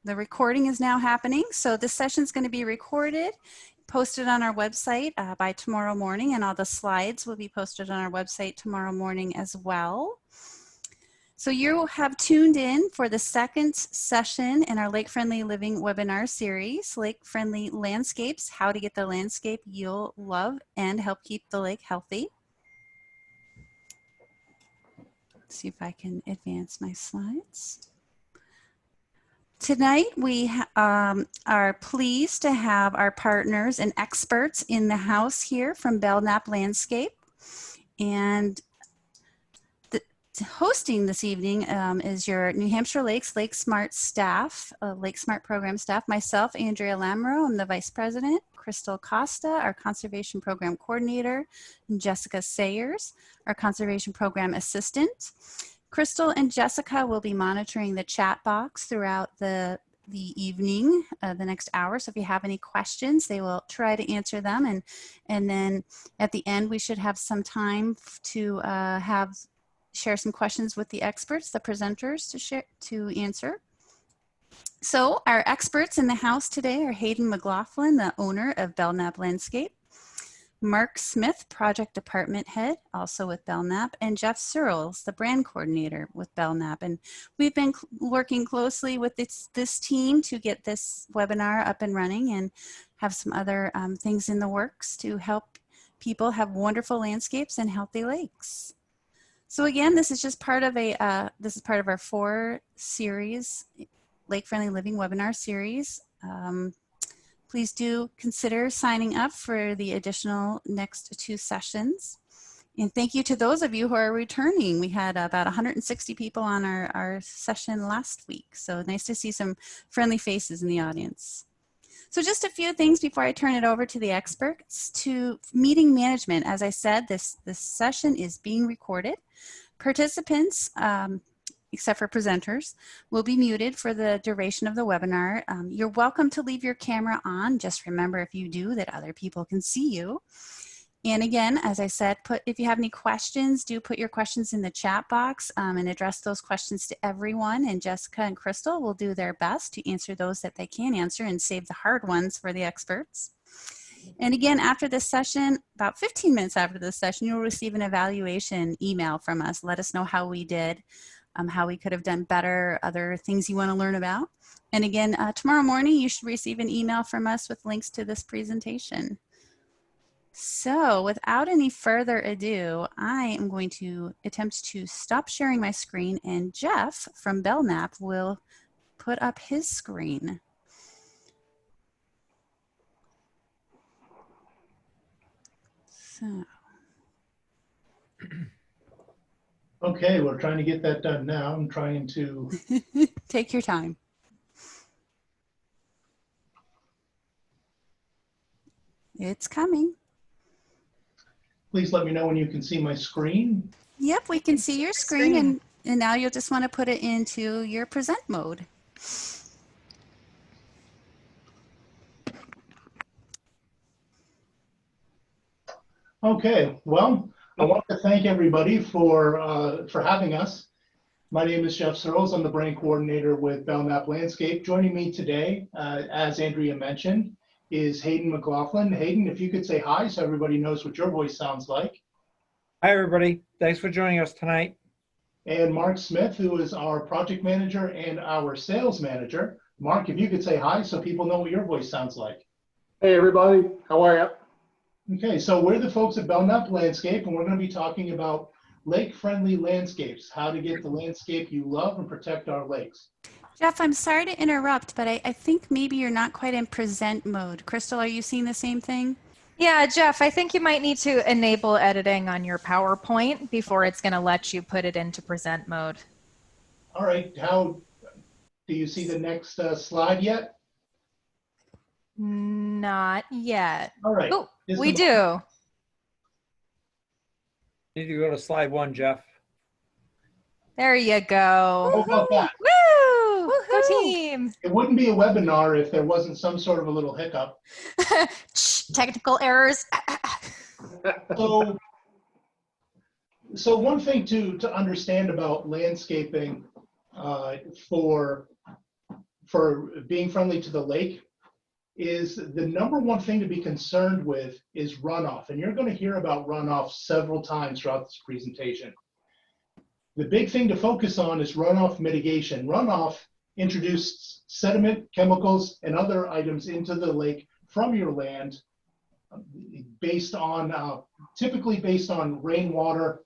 The recording is now happening. So this session is going to be recorded, posted on our website by tomorrow morning, and all the slides will be posted on our website tomorrow morning as well. So you have tuned in for the second session in our Lake Friendly Living webinar series, Lake Friendly Landscapes, how to get the landscape you'll love and help keep the lake healthy. Let's see if I can advance my slides. Tonight, we are pleased to have our partners and experts in the house here from Belknap Landscape. And hosting this evening is your New Hampshire Lakes LakeSmart staff, LakeSmart program staff. Myself, Andrea Lamro, I'm the Vice President. Crystal Costa, our Conservation Program Coordinator. And Jessica Sayers, our Conservation Program Assistant. Crystal and Jessica will be monitoring the chat box throughout the evening, the next hour. So if you have any questions, they will try to answer them. And then at the end, we should have some time to share some questions with the experts, the presenters to answer. So our experts in the house today are Hayden McLaughlin, the owner of Belknap Landscape. Mark Smith, Project Department Head, also with Belknap, and Jeff Sirles, the Brand Coordinator with Belknap. And we've been working closely with this team to get this webinar up and running and have some other things in the works to help people have wonderful landscapes and healthy lakes. So again, this is just part of this is part of our 4 series, Lake Friendly Living webinar series. Please do consider signing up for the additional next 2 sessions. And thank you to those of you who are returning. We had about 160 people on our session last week. So nice to see some friendly faces in the audience. So just a few things before I turn it over to the experts. To meeting management, as I said, this session is being recorded. Participants, except for presenters, will be muted for the duration of the webinar. You're welcome to leave your camera on. Just remember, if you do, that other people can see you. And again, as I said, if you have any questions, do put your questions in the chat box and address those questions to everyone. And Jessica and Crystal will do their best to answer those that they can answer and save the hard ones for the experts. And again, after this session, about 15 minutes after this session, you'll receive an evaluation email from us. Let us know how we did. How we could have done better, other things you want to learn about. And again, tomorrow morning, you should receive an email from us with links to this presentation. So without any further ado, I am going to attempt to stop sharing my screen, and Jeff from Belknap will put up his screen. So. Okay, we're trying to get that done now. I'm trying to... Take your time. It's coming. Please let me know when you can see my screen. Yep, we can see your screen, and now you'll just want to put it into your present mode. Okay, well, I want to thank everybody for having us. My name is Jeff Sirles. I'm the brand coordinator with Belknap Landscape. Joining me today, as Andrea mentioned, is Hayden McLaughlin. Hayden, if you could say hi so everybody knows what your voice sounds like. Hi, everybody. Thanks for joining us tonight. And Mark Smith, who is our project manager and our sales manager. Mark, if you could say hi so people know what your voice sounds like. Hey, everybody. How are you? Okay, so we're the folks at Belknap Landscape, and we're going to be talking about lake-friendly landscapes, how to get the landscape you love and protect our lakes. Jeff, I'm sorry to interrupt, but I think maybe you're not quite in present mode. Crystal, are you seeing the same thing? Yeah, Jeff, I think you might need to enable editing on your PowerPoint before it's going to let you put it into present mode. All right, how do you see the next slide yet? Not yet. All right. Oh, we do. You need to go to slide 1, Jeff. There you go. How about that? Woo! Go team. It wouldn't be a webinar if there wasn't some sort of a little hiccup. Technical errors. So one thing to understand about landscaping for for being friendly to the lake is the number one thing to be concerned with is runoff. And you're going to hear about runoff several times throughout this presentation. The big thing to focus on is runoff mitigation. Runoff introduces sediment, chemicals, and other items into the lake from your land based on, typically based on rainwater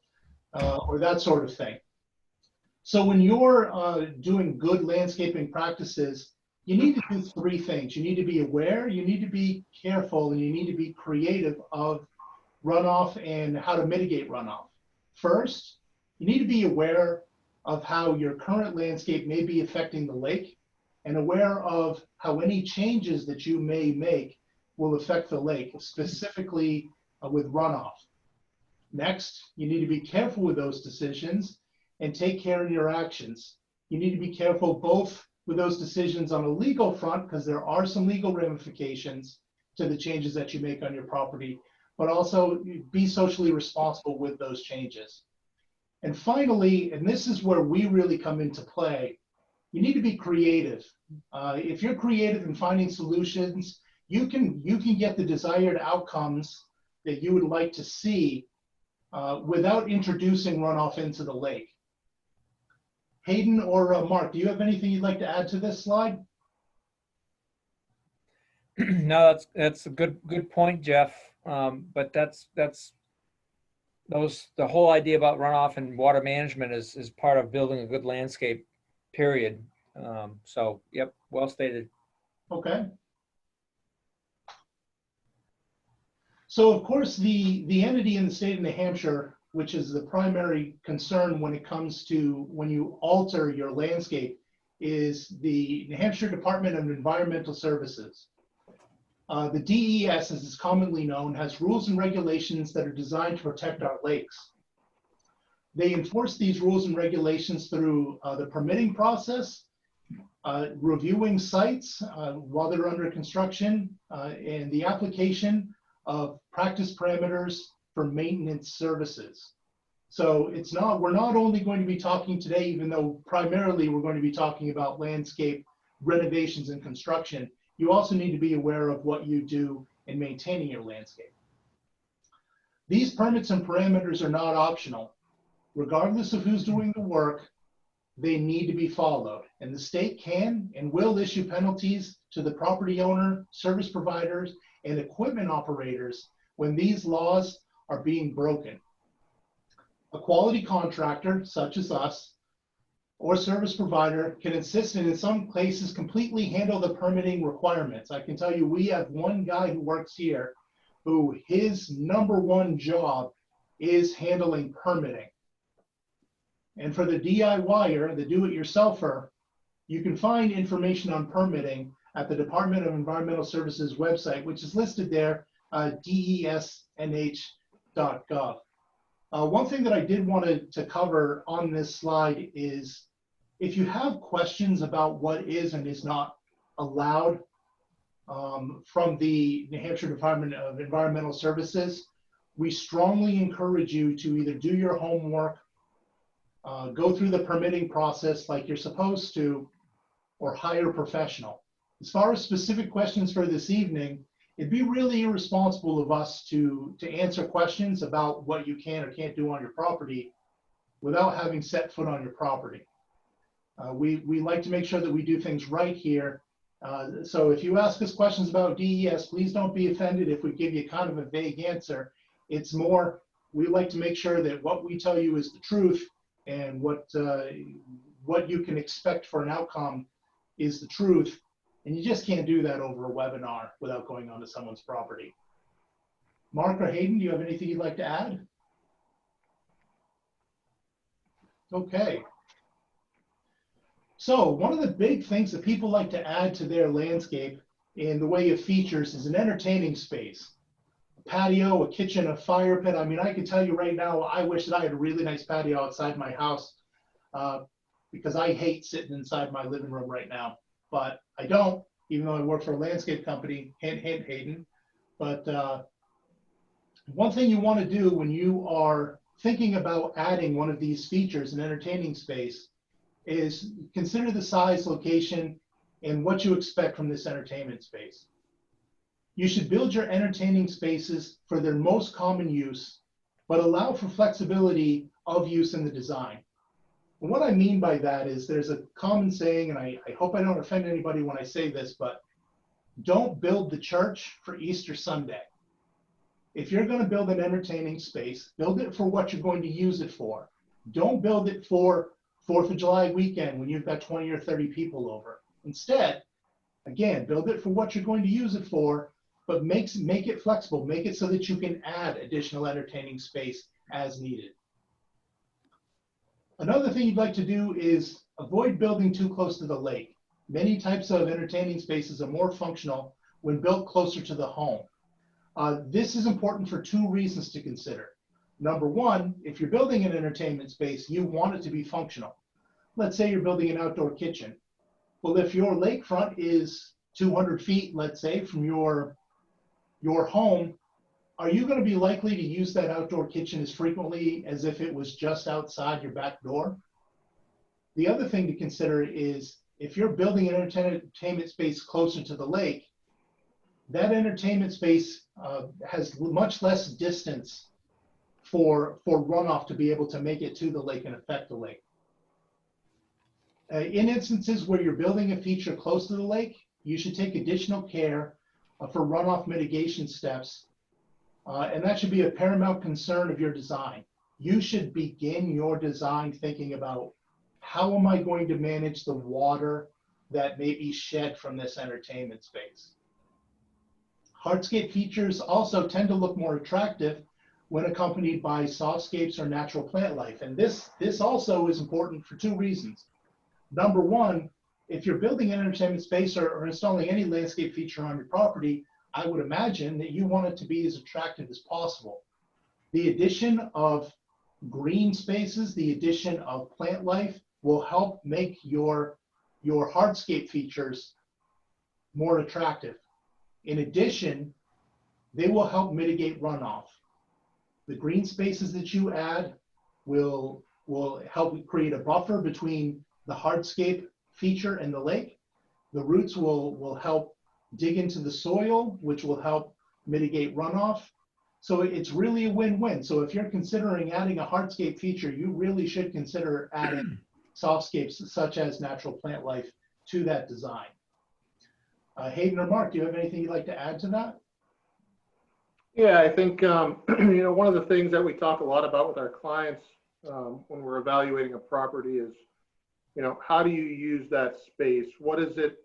or that sort of thing. So when you're doing good landscaping practices, you need to do three things. You need to be aware, you need to be careful, and you need to be creative of runoff and how to mitigate runoff. First, you need to be aware of how your current landscape may be affecting the lake and aware of how any changes that you may make will affect the lake, specifically with runoff. Next, you need to be careful with those decisions and take care in your actions. You need to be careful both with those decisions on a legal front, because there are some legal ramifications to the changes that you make on your property, but also be socially responsible with those changes. And finally, and this is where we really come into play, you need to be creative. If you're creative in finding solutions, you can get the desired outcomes that you would like to see without introducing runoff into the lake. Hayden or Mark, do you have anything you'd like to add to this slide? No, that's a good point, Jeff. But the whole idea about runoff and water management is part of building a good landscape, period. So, yep, well stated. Okay. So of course, the entity in the state of New Hampshire, which is the primary concern when it comes to when you alter your landscape, is the New Hampshire Department of Environmental Services. The DES, as it's commonly known, has rules and regulations that are designed to protect our lakes. They enforce these rules and regulations through the permitting process, reviewing sites while they're under construction, and the application of practice parameters for maintenance services. So we're not only going to be talking today, even though primarily we're going to be talking about landscape renovations and construction, you also need to be aware of what you do in maintaining your landscape. These permits and parameters are not optional. Regardless of who's doing the work, they need to be followed. And the state can and will issue penalties to the property owner, service providers, and equipment operators when these laws are being broken. A quality contractor, such as us, or service provider can assist and in some cases completely handle the permitting requirements. I can tell you we have one guy who works here who his number one job is handling permitting. And for the DIYer, the do-it-yourselfer, you can find information on permitting at the Department of Environmental Services website, which is listed there, desnh.gov. One thing that I did want to cover on this slide is if you have questions about what is and is not allowed from the New Hampshire Department of Environmental Services, we strongly encourage you to either do your homework, go through the permitting process like you're supposed to, or hire a professional. As far as specific questions for this evening, it'd be really irresponsible of us to answer questions about what you can or can't do on your property without having set foot on your property. We like to make sure that we do things right here. So if you ask us questions about DES, please don't be offended if we give you kind of a vague answer. It's more, we like to make sure that what we tell you is the truth and what you can expect for an outcome is the truth. And you just can't do that over a webinar without going onto someone's property. Mark or Hayden, do you have anything you'd like to add? Okay. So one of the big things that people like to add to their landscape in the way of features is an entertaining space. A patio, a kitchen, a fire pit. I mean, I can tell you right now, I wish that I had a really nice patio outside my house because I hate sitting inside my living room right now. But I don't, even though I work for a landscape company, hint, hint, Hayden. But one thing you want to do when you are thinking about adding one of these features, an entertaining space, is consider the size, location, and what you expect from this entertainment space. You should build your entertaining spaces for their most common use, but allow for flexibility of use in the design. And what I mean by that is there's a common saying, and I hope I don't offend anybody when I say this, but don't build the church for Easter Sunday. If you're going to build an entertaining space, build it for what you're going to use it for. Don't build it for 4th of July weekend when you've got 20 or 30 people over. Instead, again, build it for what you're going to use it for, but make it flexible. Make it so that you can add additional entertaining space as needed. Another thing you'd like to do is avoid building too close to the lake. Many types of entertaining spaces are more functional when built closer to the home. This is important for two reasons to consider. Number one, if you're building an entertainment space, you want it to be functional. Let's say you're building an outdoor kitchen. Well, if your lakefront is 200 feet, let's say, from your home, are you going to be likely to use that outdoor kitchen as frequently as if it was just outside your back door? The other thing to consider is if you're building an entertainment space closer to the lake, that entertainment space has much less distance for runoff to be able to make it to the lake and affect the lake. In instances where you're building a feature close to the lake, you should take additional care for runoff mitigation steps, and that should be a paramount concern of your design. You should begin your design thinking about, how am I going to manage the water that may be shed from this entertainment space? Hardscape features also tend to look more attractive when accompanied by softscapes or natural plant life. And this also is important for two reasons. Number one, if you're building an entertainment space or installing any landscape feature on your property, I would imagine that you want it to be as attractive as possible. The addition of green spaces, the addition of plant life will help make your hardscape features more attractive. In addition, they will help mitigate runoff. The green spaces that you add will help create a buffer between the hardscape feature and the lake. The roots will help dig into the soil, which will help mitigate runoff. So it's really a win-win. So if you're considering adding a hardscape feature, you really should consider adding softscapes such as natural plant life to that design. Hayden or Mark, do you have anything you'd like to add to that? Yeah, I think, one of the things that we talk a lot about with our clients when we're evaluating a property is, how do you use that space? What is it,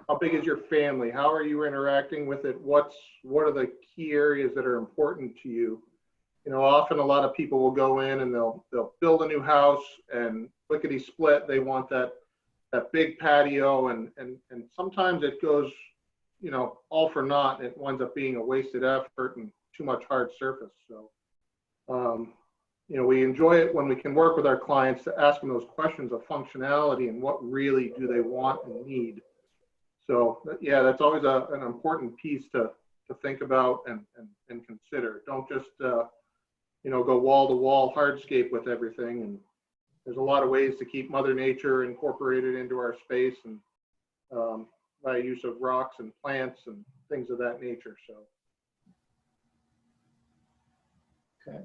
how big is your family? How are you interacting with it? What are the key areas that are important to you? Often a lot of people will go in and they'll build a new house and lickety split. They want that big patio and sometimes it goes, all for naught. It winds up being a wasted effort and too much hard surface. So, we enjoy it when we can work with our clients to ask them those questions of functionality and what really do they want and need. So yeah, that's always an important piece to think about and consider. Don't just go wall to wall hardscape with everything. And there's a lot of ways to keep Mother Nature incorporated into our space and by use of rocks and plants and things of that nature. So. Okay.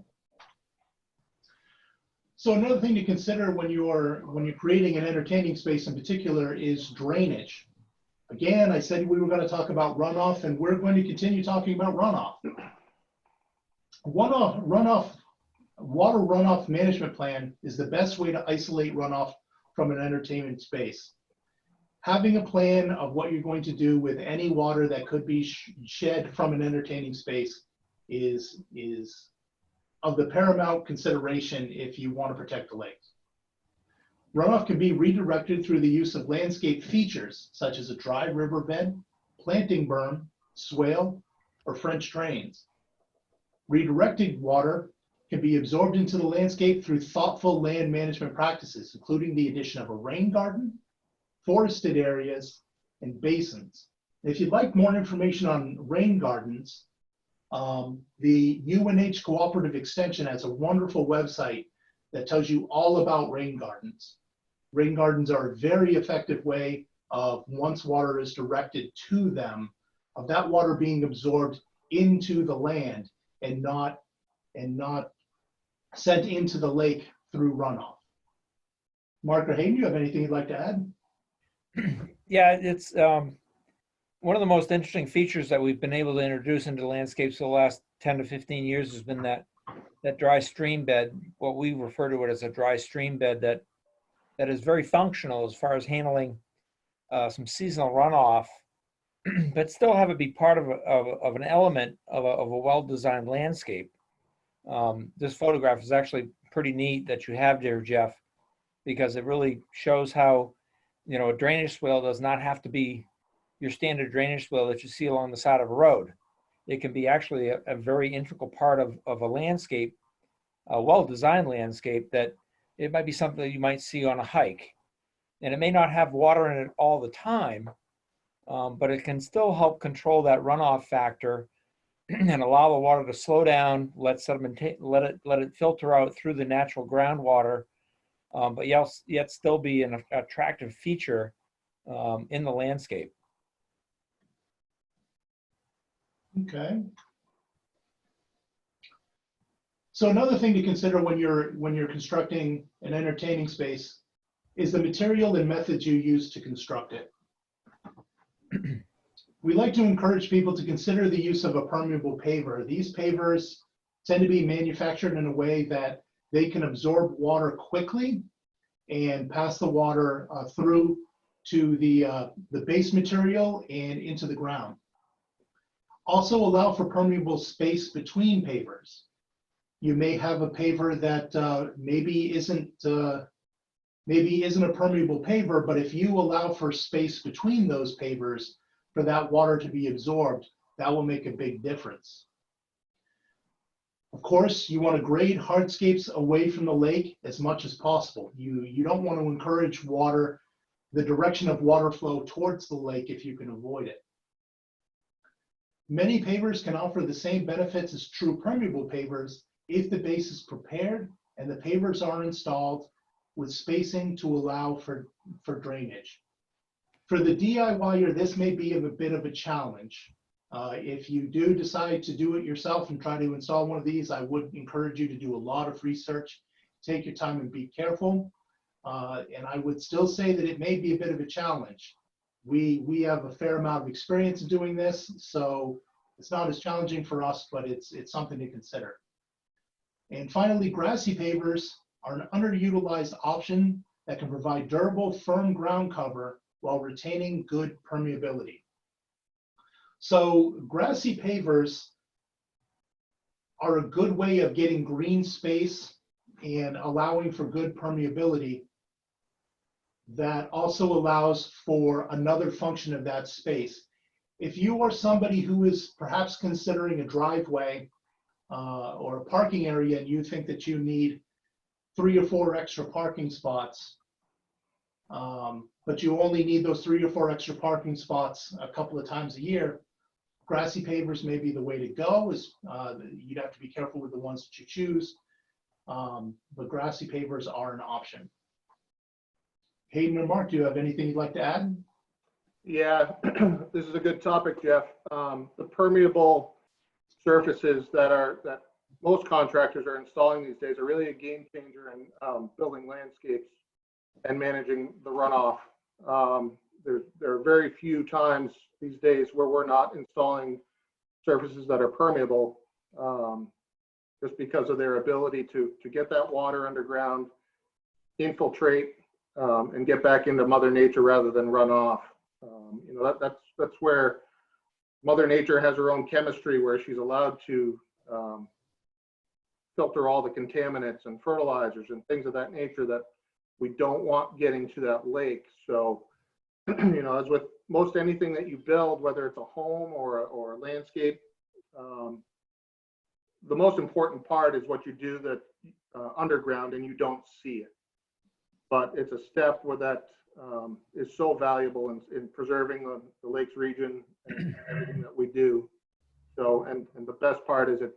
So another thing to consider when you're creating an entertaining space in particular is drainage. Again, I said we were going to talk about runoff, and we're going to continue talking about runoff. Water runoff management plan is the best way to isolate runoff from an entertainment space. Having a plan of what you're going to do with any water that could be shed from an entertaining space is of the paramount consideration if you want to protect the lakes. Runoff can be redirected through the use of landscape features, such as a dry riverbed, planting berm, swale, or French drains. Redirected water can be absorbed into the landscape through thoughtful land management practices, including the addition of a rain garden, forested areas, and basins. If you'd like more information on rain gardens, the UNH Cooperative Extension has a wonderful website that tells you all about rain gardens. Rain gardens are a very effective way of once water is directed to them, of that water being absorbed into the land and not sent into the lake through runoff. Mark or Hayden, do you have anything you'd like to add? Yeah, it's one of the most interesting features that we've been able to introduce into landscapes for the last 10 to 15 years has been that dry stream bed, what we refer to it as a dry stream bed that is very functional as far as handling some seasonal runoff, but still have it be part of an element of a well-designed landscape. This photograph is actually pretty neat that you have there, Jeff, because it really shows how, you know, a drainage swale does not have to be your standard drainage swale that you see along the side of a road. It can be actually a very integral part of a landscape, a well-designed landscape, that it might be something that you might see on a hike. And it may not have water in it all the time, but it can still help control that runoff factor and allow the water to slow down, let it filter out through the natural groundwater, but yet still be an attractive feature in the landscape. Okay. So another thing to consider when you're constructing an entertaining space is the material and methods you use to construct it. We like to encourage people to consider the use of a permeable paver. These pavers tend to be manufactured in a way that they can absorb water quickly and pass the water through to the base material and into the ground. Also allow for permeable space between pavers. You may have a paver that maybe isn't a permeable paver, but if you allow for space between those pavers for that water to be absorbed, that will make a big difference. Of course, you want to grade hardscapes away from the lake as much as possible. You don't want to encourage the direction of water flow towards the lake if you can avoid it. Many pavers can offer the same benefits as true permeable pavers if the base is prepared and the pavers are installed with spacing to allow for drainage. For the DIYer, this may be a bit of a challenge. If you do decide to do it yourself and try to install one of these, I would encourage you to do a lot of research, take your time and be careful. And I would still say that it may be a bit of a challenge. We have a fair amount of experience in doing this, so it's not as challenging for us, but it's something to consider. And finally, grassy pavers are an underutilized option that can provide durable, firm ground cover while retaining good permeability. So grassy pavers are a good way of getting green space and allowing for good permeability that also allows for another function of that space. If you are somebody who is perhaps considering a driveway or a parking area and you think that you need 3 or 4 extra parking spots, but you only need those 3 or 4 extra parking spots a couple of times a year, grassy pavers may be the way to go. You'd have to be careful with the ones that you choose, but grassy pavers are an option. Hayden or Mark, do you have anything you'd like to add? Yeah, this is a good topic, Jeff. The permeable surfaces that most contractors are installing these days are really a game changer in building landscapes and managing the runoff. There are very few times these days where we're not installing surfaces that are permeable, just because of their ability to get that water underground, infiltrate, and get back into Mother Nature rather than run off. You know, that's where Mother Nature has her own chemistry, where she's allowed to filter all the contaminants and fertilizers and things of that nature that we don't want getting to that lake. So, you know, as with most anything that you build, whether it's a home or a landscape, the most important part is what you do that underground and you don't see it. But it's a step where that is so valuable in preserving the lakes region and everything that we do. So, and the best part is it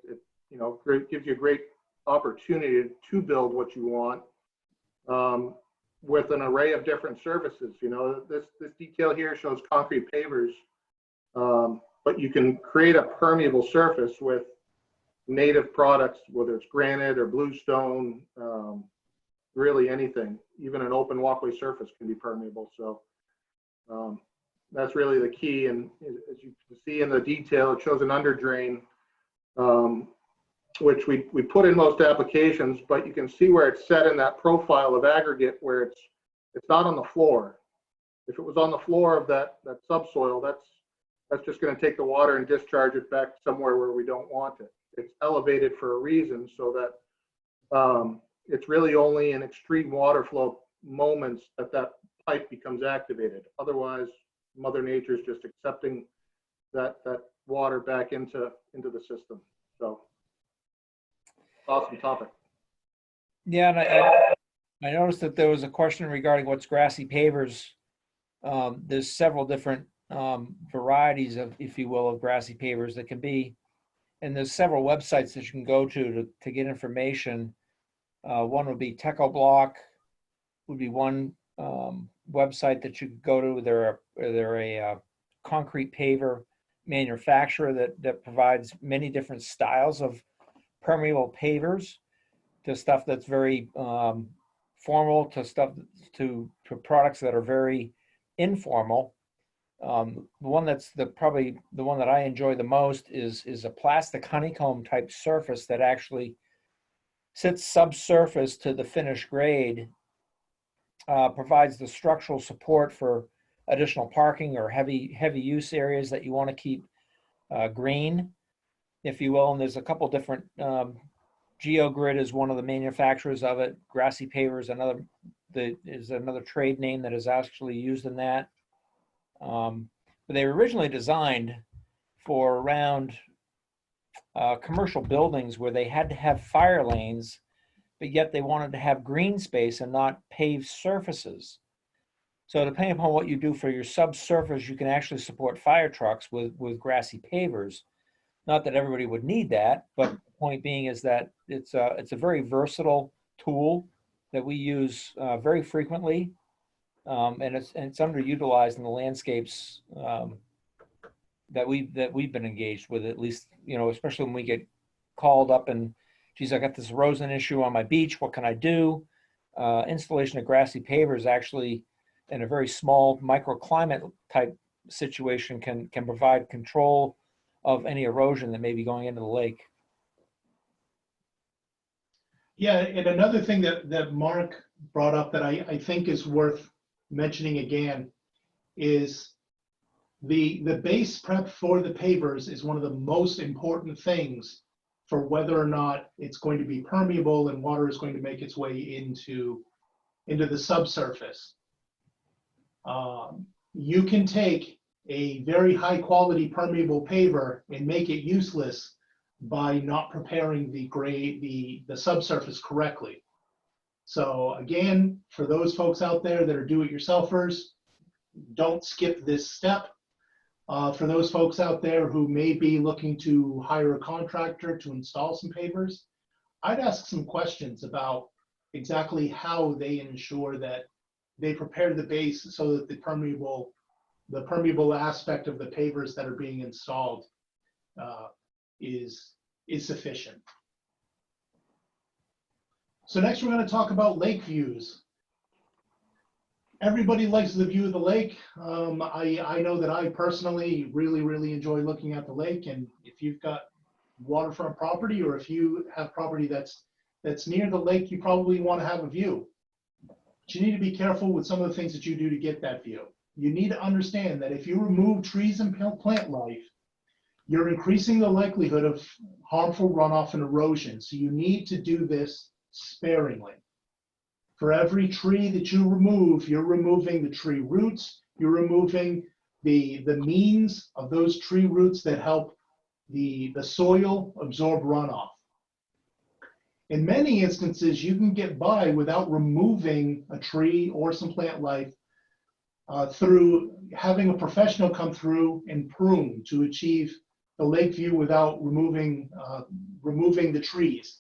you know, gives you a great opportunity to build what you want with an array of different surfaces. You know, this detail here shows concrete pavers, but you can create a permeable surface with native products, whether it's granite or bluestone, really anything. Even an open walkway surface can be permeable. So that's really the key. And as you can see in the detail, it shows an under drain, which we put in most applications, but you can see where it's set in that profile of aggregate where it's not on the floor. If it was on the floor of that subsoil, that's just going to take the water and discharge it back somewhere where we don't want it. It's elevated for a reason so that it's really only in extreme water flow moments that pipe becomes activated. Otherwise, Mother Nature is just accepting that water back into the system. So, awesome topic. Yeah, and I noticed that there was a question regarding what's grassy pavers. There's several different varieties of, if you will, of grassy pavers that can be, and there's several websites that you can go to get information. One would be TechoBlock, would be one website that you could go to. They're a concrete paver manufacturer that provides many different styles of permeable pavers, to stuff that's very formal, to stuff to products that are very informal. The one that's probably the one that I enjoy the most is a plastic honeycomb type surface that actually sits subsurface to the finished grade, provides the structural support for additional parking or heavy use areas that you want to keep green, if you will. And there's a couple different, GeoGrid is one of the manufacturers of it. Grassy Paver is another trade name that is actually used in that. But they were originally designed for around commercial buildings where they had to have fire lanes, but yet they wanted to have green space and not paved surfaces. So depending upon what you do for your subsurface, you can actually support fire trucks with grassy pavers. Not that everybody would need that, but the point being is that it's a very versatile tool that we use very frequently, and it's underutilized in the landscapes that we've been engaged with, at least, you know, especially when we get called up and, geez, I got this erosion issue on my beach, what can I do? Installation of grassy pavers actually, in a very small microclimate type situation, can provide control of any erosion that may be going into the lake. Yeah, and another thing that Mark brought up that I think is worth mentioning again is the base prep for the pavers is one of the most important things for whether or not it's going to be permeable and water is going to make its way into the subsurface. You can take a very high quality permeable paver and make it useless by not preparing the subsurface correctly. So again, for those folks out there that are do-it-yourselfers, don't skip this step. For those folks out there who may be looking to hire a contractor to install some pavers, I'd ask some questions about exactly how they ensure that they prepare the base so that the permeable aspect of the pavers that are being installed is sufficient. So next we're going to talk about lake views. Everybody likes the view of the lake. I know that I personally really enjoy looking at the lake, and if you've got waterfront property or if you have property that's near the lake, you probably want to have a view. But you need to be careful with some of the things that you do to get that view. You need to understand that if you remove trees and plant life, you're increasing the likelihood of harmful runoff and erosion. So you need to do this sparingly. For every tree that you remove, you're removing the tree roots, you're removing the means of those tree roots that help the soil absorb runoff. In many instances, you can get by without removing a tree or some plant life through having a professional come through and prune to achieve the lake view without removing the trees.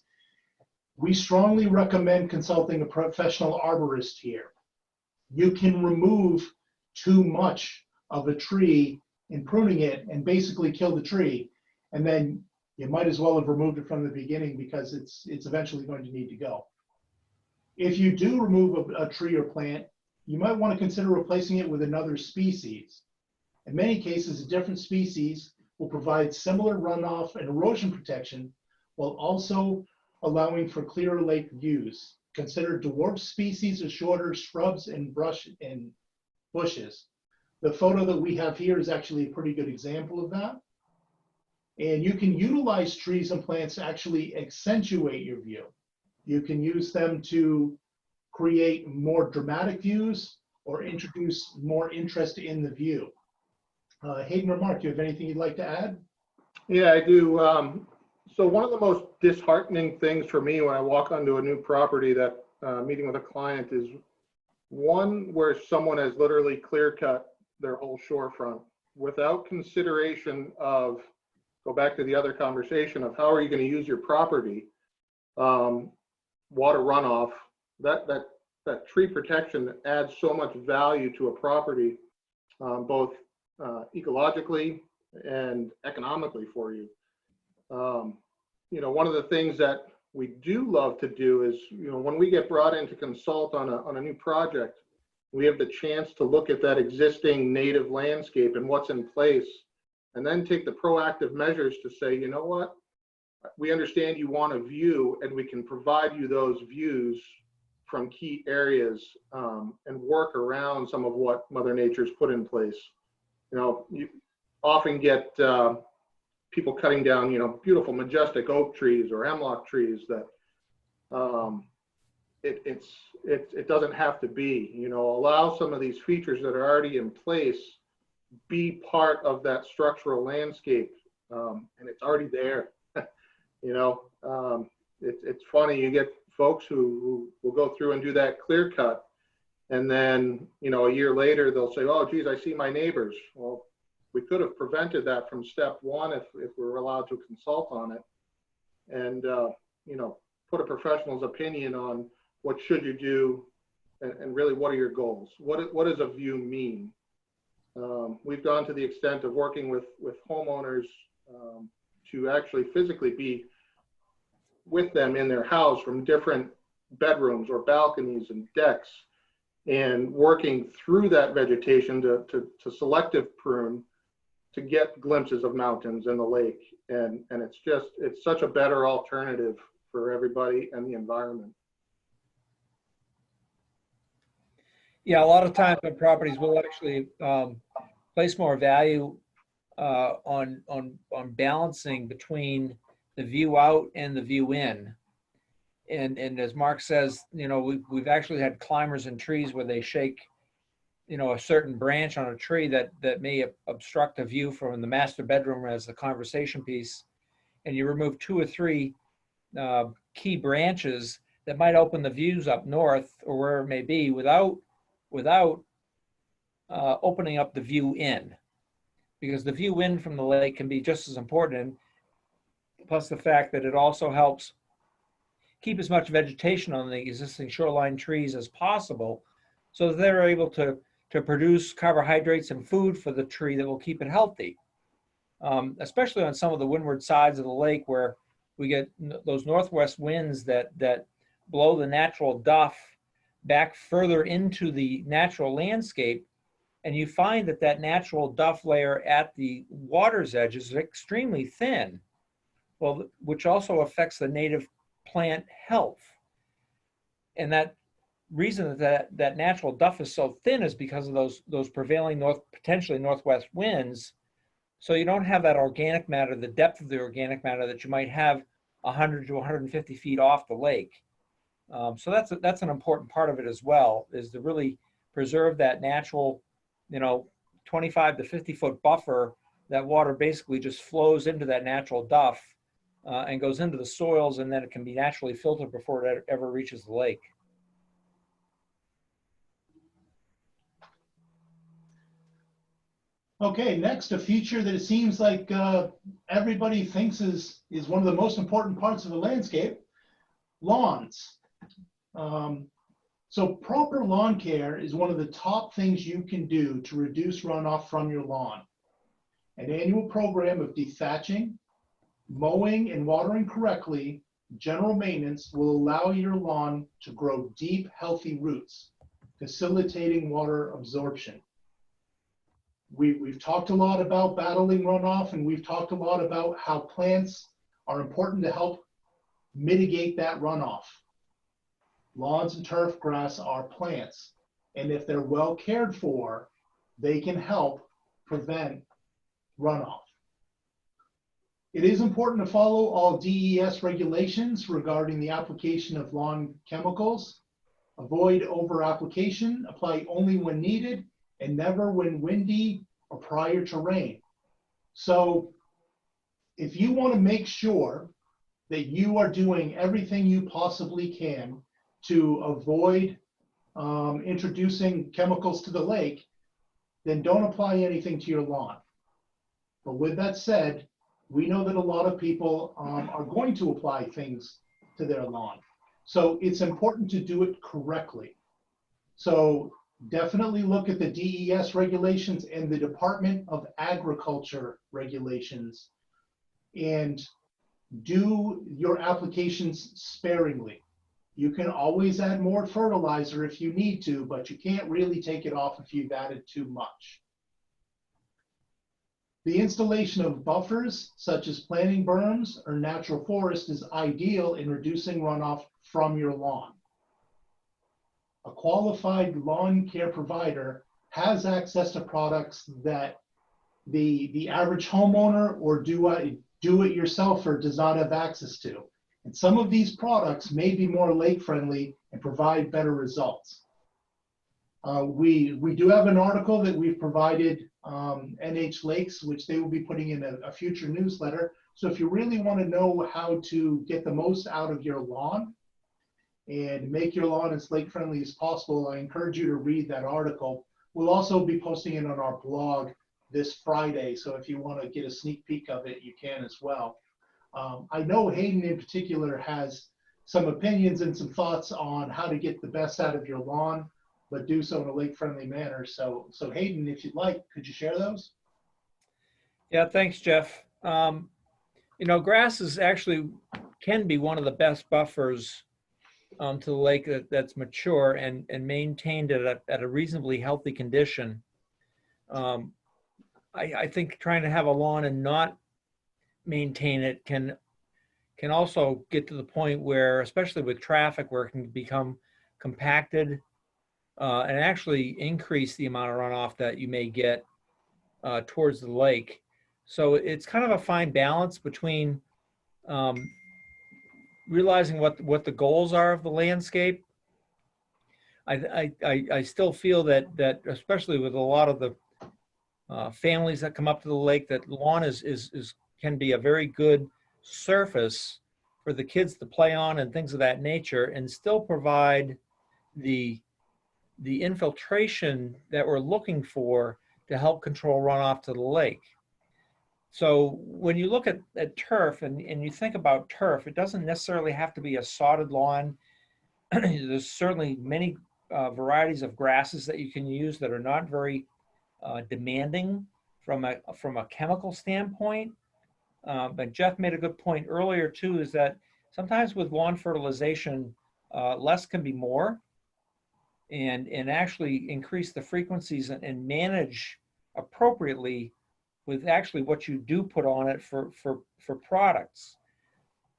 We strongly recommend consulting a professional arborist here. you can remove too much of a tree in pruning it and basically kill the tree. And then you might as well have removed it from the beginning because it's eventually going to need to go. If you do remove a tree or plant, you might want to consider replacing it with another species. In many cases, a different species will provide similar runoff and erosion protection while also allowing for clearer lake views. Consider dwarf species or shorter shrubs and brush and bushes. The photo that we have here is actually a pretty good example of that. And you can utilize trees and plants to actually accentuate your view. You can use them to create more dramatic views or introduce more interest in the view. Hayden or Mark, do you have anything you'd like to add? Yeah, I do. So one of the most disheartening things for me when I walk onto a new property that meeting with a client is one where someone has literally clear cut their whole shorefront without consideration of, go back to the other conversation of how are you going to use your property, water runoff, that tree protection adds so much value to a property, both ecologically and economically for you. You know, one of the things that we do love to do is, you know, when we get brought in to consult on a new project, we have the chance to look at that existing native landscape and what's in place, and then take the proactive measures to say, you know what, we understand you want a view and we can provide you those views from key areas, and work around some of what Mother Nature's put in place. You know, you often get people cutting down, you know, beautiful, majestic oak trees or hemlock trees that it doesn't have to be. You know, allow some of these features that are already in place be part of that structural landscape, and it's already there. You know, it's funny, you get folks who will go through and do that clear cut, and then, you know, a year later they'll say, oh geez, I see my neighbors. Well, we could have prevented that from step one if we were allowed to consult on it, and you know, put a professional's opinion on what should you do, and really what are your goals, what does a view mean. We've gone to the extent of working with homeowners to actually physically be with them in their house from different bedrooms or balconies and decks, and working through that vegetation to selective prune to get glimpses of mountains and the lake. And it's such a better alternative for everybody and the environment. Yeah, a lot of times on properties we'll actually place more value on balancing between the view out and the view in. And as Mark says, you know, we've actually had climbers in trees where they shake, you know, a certain branch on a tree that may obstruct a view from the master bedroom as the conversation piece, and you remove 2 or 3 key branches that might open the views up north or where it may be without opening up the view in, because the view in from the lake can be just as important, plus the fact that it also helps keep as much vegetation on the existing shoreline trees as possible, so that they're able to produce carbohydrates and food for the tree that will keep it healthy. Especially on some of the windward sides of the lake where we get those northwest winds that blow the natural duff back further into the natural landscape, and you find that natural duff layer at the water's edge is extremely thin, well, which also affects the native plant health. And that reason that natural duff is so thin is because of those prevailing potentially northwest winds. So you don't have that organic matter, the depth of the organic matter that you might have 100 to 150 feet off the lake. So that's an important part of it as well, is to really preserve that natural, you know, 25 to 50 foot buffer. That water basically just flows into that natural duff and goes into the soils, and then it can be naturally filtered before it ever reaches the lake. Okay, next, a feature that it seems like everybody thinks is one of the most important parts of a landscape: lawns. So proper lawn care is one of the top things you can do to reduce runoff from your lawn. An annual program of dethatching, mowing, and watering correctly, general maintenance will allow your lawn to grow deep, healthy roots, facilitating water absorption. We've talked a lot about battling runoff, and we've talked a lot about how plants are important to help mitigate that runoff. Lawns and turf grass are plants, and if they're well cared for, they can help prevent runoff. It is important to follow all DES regulations regarding the application of lawn chemicals. Avoid over-application, apply only when needed, and never when windy or prior to rain. So if you want to make sure that you are doing everything you possibly can to avoid introducing chemicals to the lake, then don't apply anything to your lawn. But with that said, we know that a lot of people are going to apply things to their lawn. So it's important to do it correctly. So definitely look at the DES regulations and the Department of Agriculture regulations, and do your applications sparingly. You can always add more fertilizer if you need to, but you can't really take it off if you've added too much. The installation of buffers, such as planting berms or natural forest, is ideal in reducing runoff from your lawn. A qualified lawn care provider has access to products that the average homeowner or do-it-yourselfer does not have access to. And some of these products may be more lake-friendly and provide better results. We do have an article that we've provided NH Lakes, which they will be putting in a future newsletter. So if you really want to know how to get the most out of your lawn and make your lawn as lake-friendly as possible, I encourage you to read that article. We'll also be posting it on our blog this Friday, so if you want to get a sneak peek of it, you can as well. I know Hayden in particular has some opinions and some thoughts on how to get the best out of your lawn, but do so in a lake-friendly manner. So Hayden, if you'd like, could you share those? Yeah, thanks, Jeff. You know, grasses actually can be one of the best buffers to the lake that's mature and maintained at a reasonably healthy condition. I think trying to have a lawn and not maintain it can also get to the point where, especially with traffic, where it can become compacted and actually increase the amount of runoff that you may get towards the lake. So it's kind of a fine balance between realizing what the goals are of the landscape. I still feel that especially with a lot of the families that come up to the lake, that lawn can be a very good surface for the kids to play on and things of that nature, and still provide the infiltration that we're looking for to help control runoff to the lake. So when you look at turf and you think about turf, it doesn't necessarily have to be a sodded lawn. There's certainly many varieties of grasses that you can use that are not very demanding from a chemical standpoint. But Jeff made a good point earlier too, is that sometimes with lawn fertilization, less can be more, and actually increase the frequencies and manage appropriately with actually what you do put on it for products.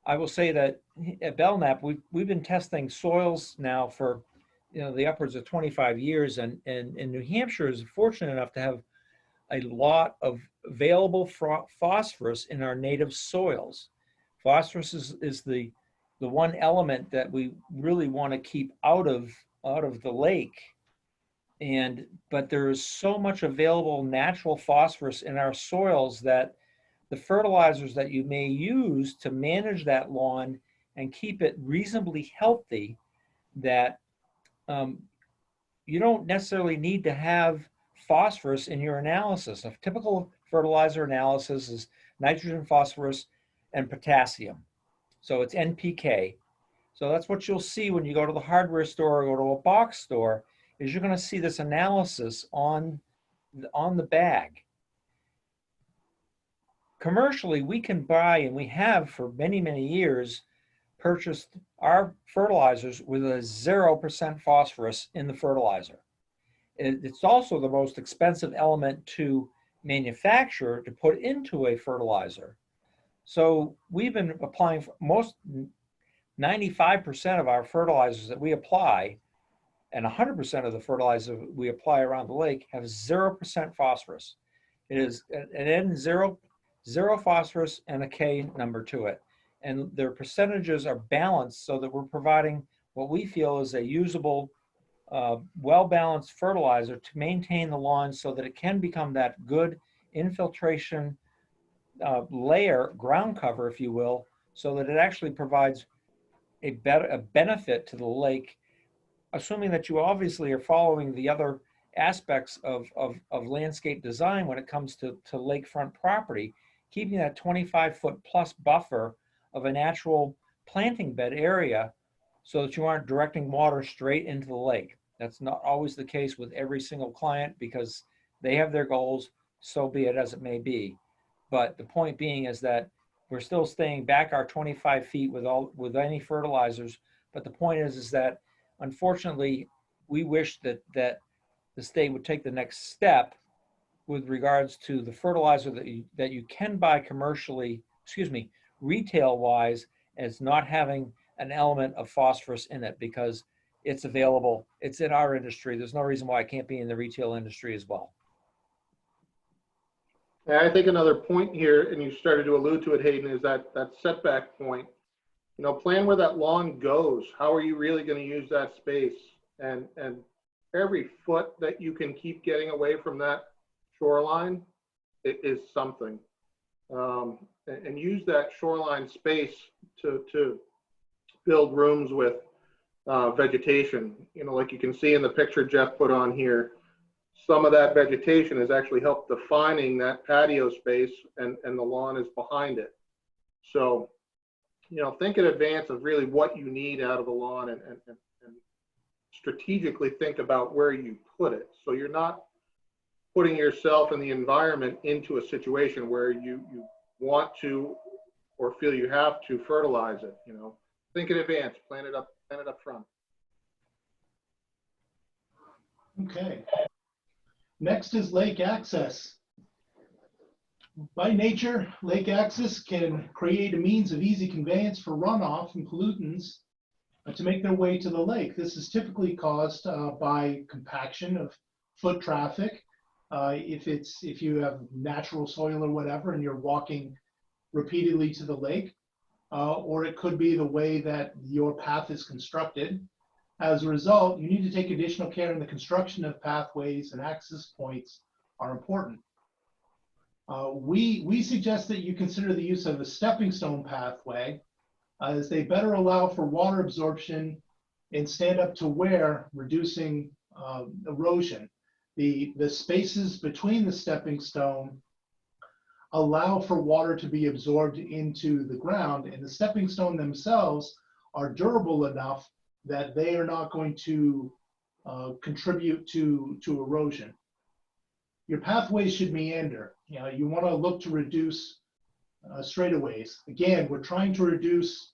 I will say that at Belknap, we've been testing soils now for the upwards of 25 years, and New Hampshire is fortunate enough to have a lot of available phosphorus in our native soils. Phosphorus is the one element that we really want to keep out of the lake. But there is so much available natural phosphorus in our soils that the fertilizers that you may use to manage that lawn and keep it reasonably healthy, that you don't necessarily need to have phosphorus in your analysis. A typical fertilizer analysis is nitrogen, phosphorus, and potassium. So it's NPK. So that's what you'll see when you go to the hardware store or go to a box store, is you're going to see this analysis on the bag. Commercially, we can buy, and we have for many, many years, purchased our fertilizers with a 0% phosphorus in the fertilizer. It's also the most expensive element to manufacture to put into a fertilizer. So we've been applying for 95% of our fertilizers that we apply, and 100% of the fertilizer we apply around the lake have 0% phosphorus. It is an N, zero phosphorus, and a K number to it. And their percentages are balanced so that we're providing what we feel is a usable, well-balanced fertilizer to maintain the lawn so that it can become that good infiltration layer, ground cover, if you will, so that it actually provides a benefit to the lake, assuming that you obviously are following the other aspects of landscape design when it comes to lakefront property, keeping that 25-foot plus buffer of a natural planting bed area so that you aren't directing water straight into the lake. That's not always the case with every single client because they have their goals, so be it as it may be. But the point being is that we're still staying back our 25 feet with any fertilizers. But the point is that unfortunately, we wish that the state would take the next step with regards to the fertilizer that you can buy commercially, retail wise, as not having an element of phosphorus in it because it's available. It's in our industry. There's no reason why it can't be in the retail industry as well. And I think another point here, and you started to allude to it, Hayden, is that setback point. You know, plan where that lawn goes. How are you really going to use that space? And every foot that you can keep getting away from that shoreline, it is something. And use that shoreline space to build rooms with vegetation. You know, like you can see in the picture Jeff put on here, some of that vegetation has actually helped defining that patio space, and the lawn is behind it. So, you know, think in advance of really what you need out of the lawn and strategically think about where you put it. So you're not putting yourself and the environment into a situation where you want to or feel you have to fertilize it. You know, think in advance, plan it up front. Okay. Next is lake access. By nature, lake access can create a means of easy conveyance for runoff and pollutants to make their way to the lake. This is typically caused by compaction of foot traffic. If you have natural soil or whatever and you're walking repeatedly to the lake, or it could be the way that your path is constructed. As a result, you need to take additional care in the construction of pathways, and access points are important. We suggest that you consider the use of a stepping stone pathway as they better allow for water absorption and stand up to wear, reducing erosion. The spaces between the stepping stone allow for water to be absorbed into the ground, and the stepping stone themselves are durable enough that they are not going to contribute to erosion. Your pathways should meander. You know, you want to look to reduce straightaways. Again, we're trying to reduce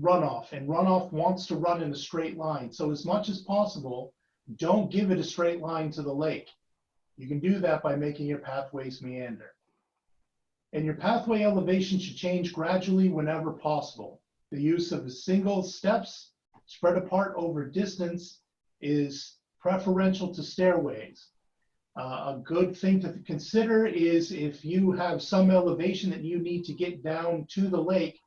runoff, and runoff wants to run in a straight line. So as much as possible, don't give it a straight line to the lake. You can do that by making your pathways meander. And your pathway elevation should change gradually whenever possible. The use of the single steps spread apart over distance is preferential to stairways. A good thing to consider is if you have some elevation that you need to get down to the lake,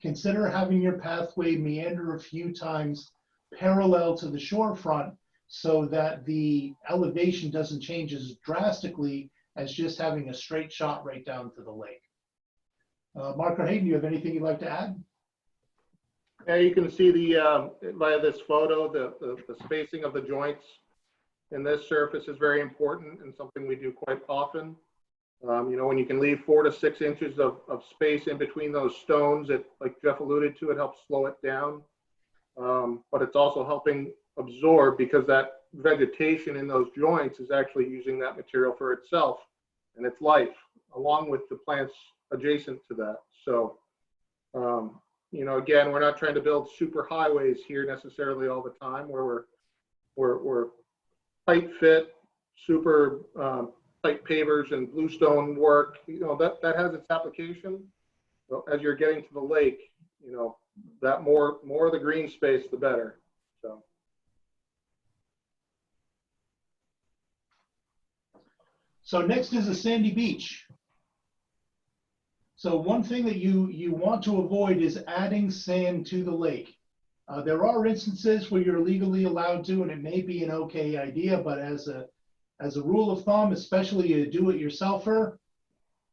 consider having your pathway meander a few times parallel to the shorefront so that the elevation doesn't change as drastically as just having a straight shot right down to the lake. Mark or Hayden, do you have anything you'd like to add? Yeah, you can see via this photo, the spacing of the joints in this surface is very important and something we do quite often. You know, when you can leave 4 to 6 inches of space in between those stones, it, like Jeff alluded to, it helps slow it down. But it's also helping absorb, because that vegetation in those joints is actually using that material for itself and its life, along with the plants adjacent to that. So, you know, again, we're not trying to build super highways here necessarily all the time, where we're tight fit, super tight pavers and bluestone work. You know, that has its application. So as you're getting to the lake, you know, that more of the green space, the better. So. So next is a sandy beach. So one thing that you want to avoid is adding sand to the lake. There are instances where you're legally allowed to, and it may be an okay idea, but as a rule of thumb, especially a do-it-yourselfer,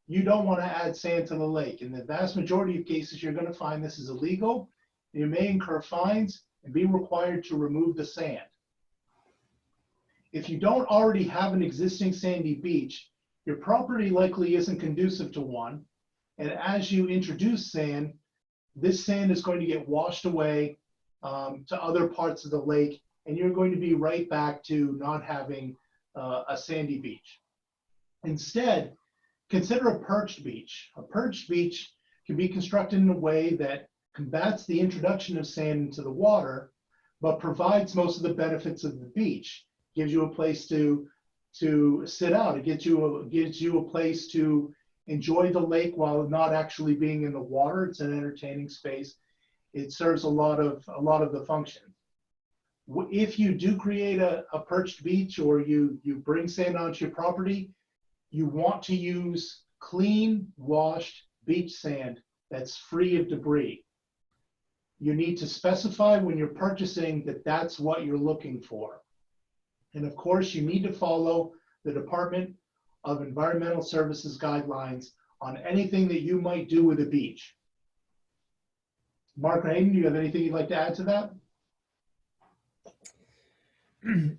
you don't want to add sand to the lake. In the vast majority of cases, you're going to find this is illegal. You may incur fines and be required to remove the sand. If you don't already have an existing sandy beach, your property likely isn't conducive to one. And as you introduce sand, this sand is going to get washed away to other parts of the lake, and you're going to be right back to not having a sandy beach. Instead, consider a perched beach. A perched beach can be constructed in a way that combats the introduction of sand into the water, but provides most of the benefits of the beach. Gives you a place to sit out. It gives you a place to enjoy the lake while not actually being in the water. It's an entertaining space. It serves a lot of the functions. If you do create a perched beach, or you bring sand onto your property, you want to use clean, washed beach sand that's free of debris. You need to specify when you're purchasing that that's what you're looking for. And of course, you need to follow the Department of Environmental Services guidelines on anything that you might do with a beach. Mark or Hayden, do you have anything you'd like to add to that?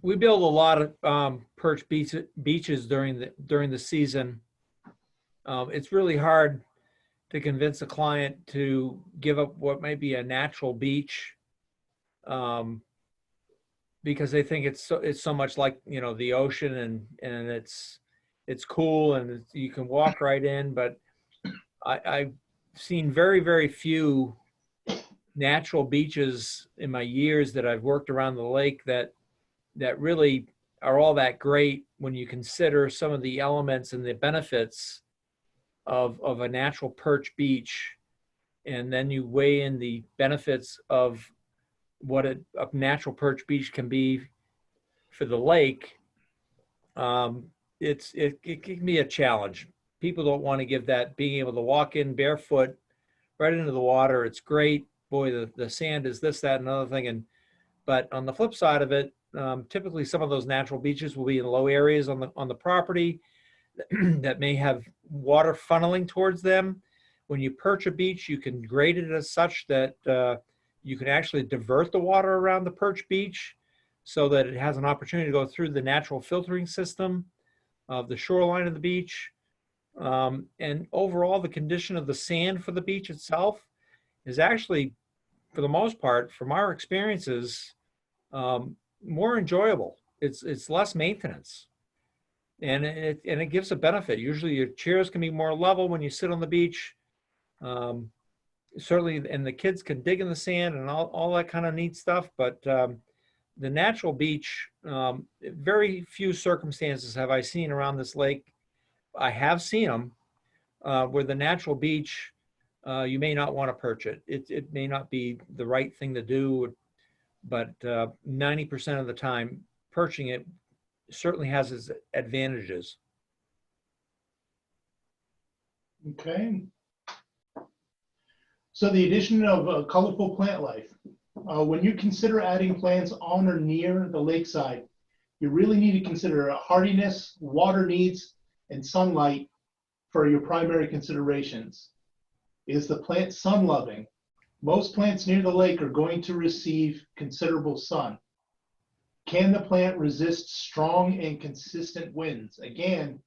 We build a lot of perch beaches during the season. It's really hard to convince a client to give up what might be a natural beach, because they think it's so much like, you know, the ocean, and it's cool and you can walk right in. But I've seen very, very few natural beaches in my years that I've worked around the lake that really are all that great when you consider some of the elements and the benefits of a natural perch beach. And then you weigh in the benefits of what a natural perch beach can be for the lake. It can be a challenge. People don't want to give that, being able to walk in barefoot right into the water. It's great. Boy, the sand is this, that, and another thing. But on the flip side of it, typically some of those natural beaches will be in low areas on the property that may have water funneling towards them. When you perch a beach, you can grade it as such that you can actually divert the water around the perch beach so that it has an opportunity to go through the natural filtering system of the shoreline of the beach. And overall, the condition of the sand for the beach itself is actually, for the most part, from our experiences, more enjoyable. It's less maintenance, and it gives a benefit. Usually your chairs can be more level when you sit on the beach. Certainly, and the kids can dig in the sand and all that kind of neat stuff. But the natural beach, very few circumstances have I seen around this lake. I have seen them where the natural beach, you may not want to perch it. It may not be the right thing to do, but 90% of the time, perching it certainly has its advantages. Okay. So the addition of colorful plant life. When you consider adding plants on or near the lakeside, you really need to consider hardiness, water needs, and sunlight for your primary considerations. Is the plant sun loving? Most plants near the lake are going to receive considerable sun. Can the plant resist strong and consistent winds? Again,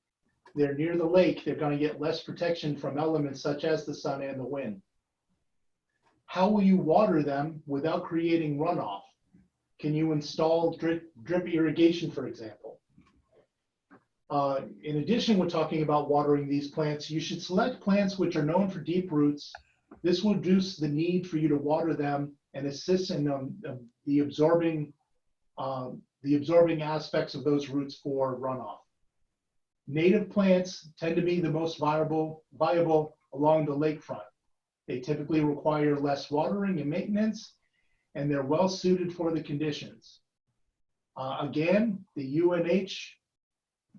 they're near the lake, they're going to get less protection from elements such as the sun and the wind. How will you water them without creating runoff? Can you install drip irrigation, for example? In addition, we're talking about watering these plants. You should select plants which are known for deep roots. This will reduce the need for you to water them and assist in the absorbing aspects of those roots for runoff. Native plants tend to be the most viable along the lakefront. They typically require less watering and maintenance, and they're well suited for the conditions. Again, the UNH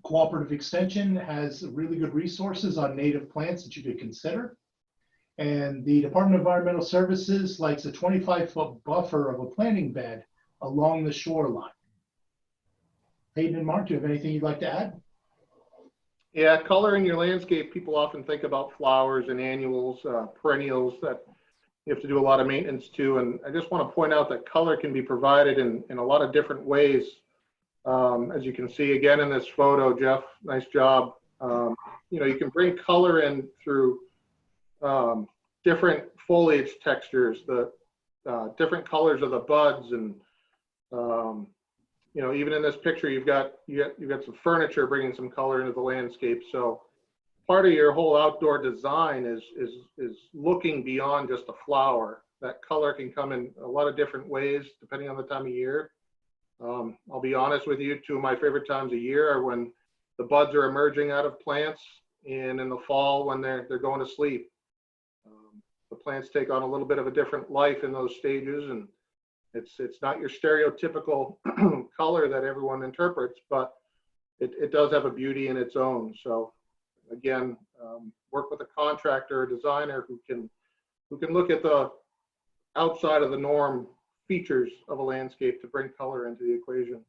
Cooperative Extension has really good resources on native plants that you could consider. And the Department of Environmental Services likes a 25-foot buffer of a planting bed along the shoreline. Hayden and Mark, do you have anything you'd like to add? Yeah, coloring your landscape, people often think about flowers and annuals, perennials that you have to do a lot of maintenance to. And I just want to point out that color can be provided in a lot of different ways. As you can see again in this photo, Jeff, nice job. You know, you can bring color in through different foliage textures, the different colors of the buds, and you know, even in this picture, you've got some furniture bringing some color into the landscape. So part of your whole outdoor design is looking beyond just a flower. That color can come in a lot of different ways depending on the time of year. I'll be honest with you, two of my favorite times of year are when the buds are emerging out of plants, and in the fall when they're going to sleep. The plants take on a little bit of a different life in those stages, and it's not your stereotypical color that everyone interprets, but it does have a beauty in its own. So again, work with a contractor or designer who can look at the outside of the norm features of a landscape to bring color into the equation.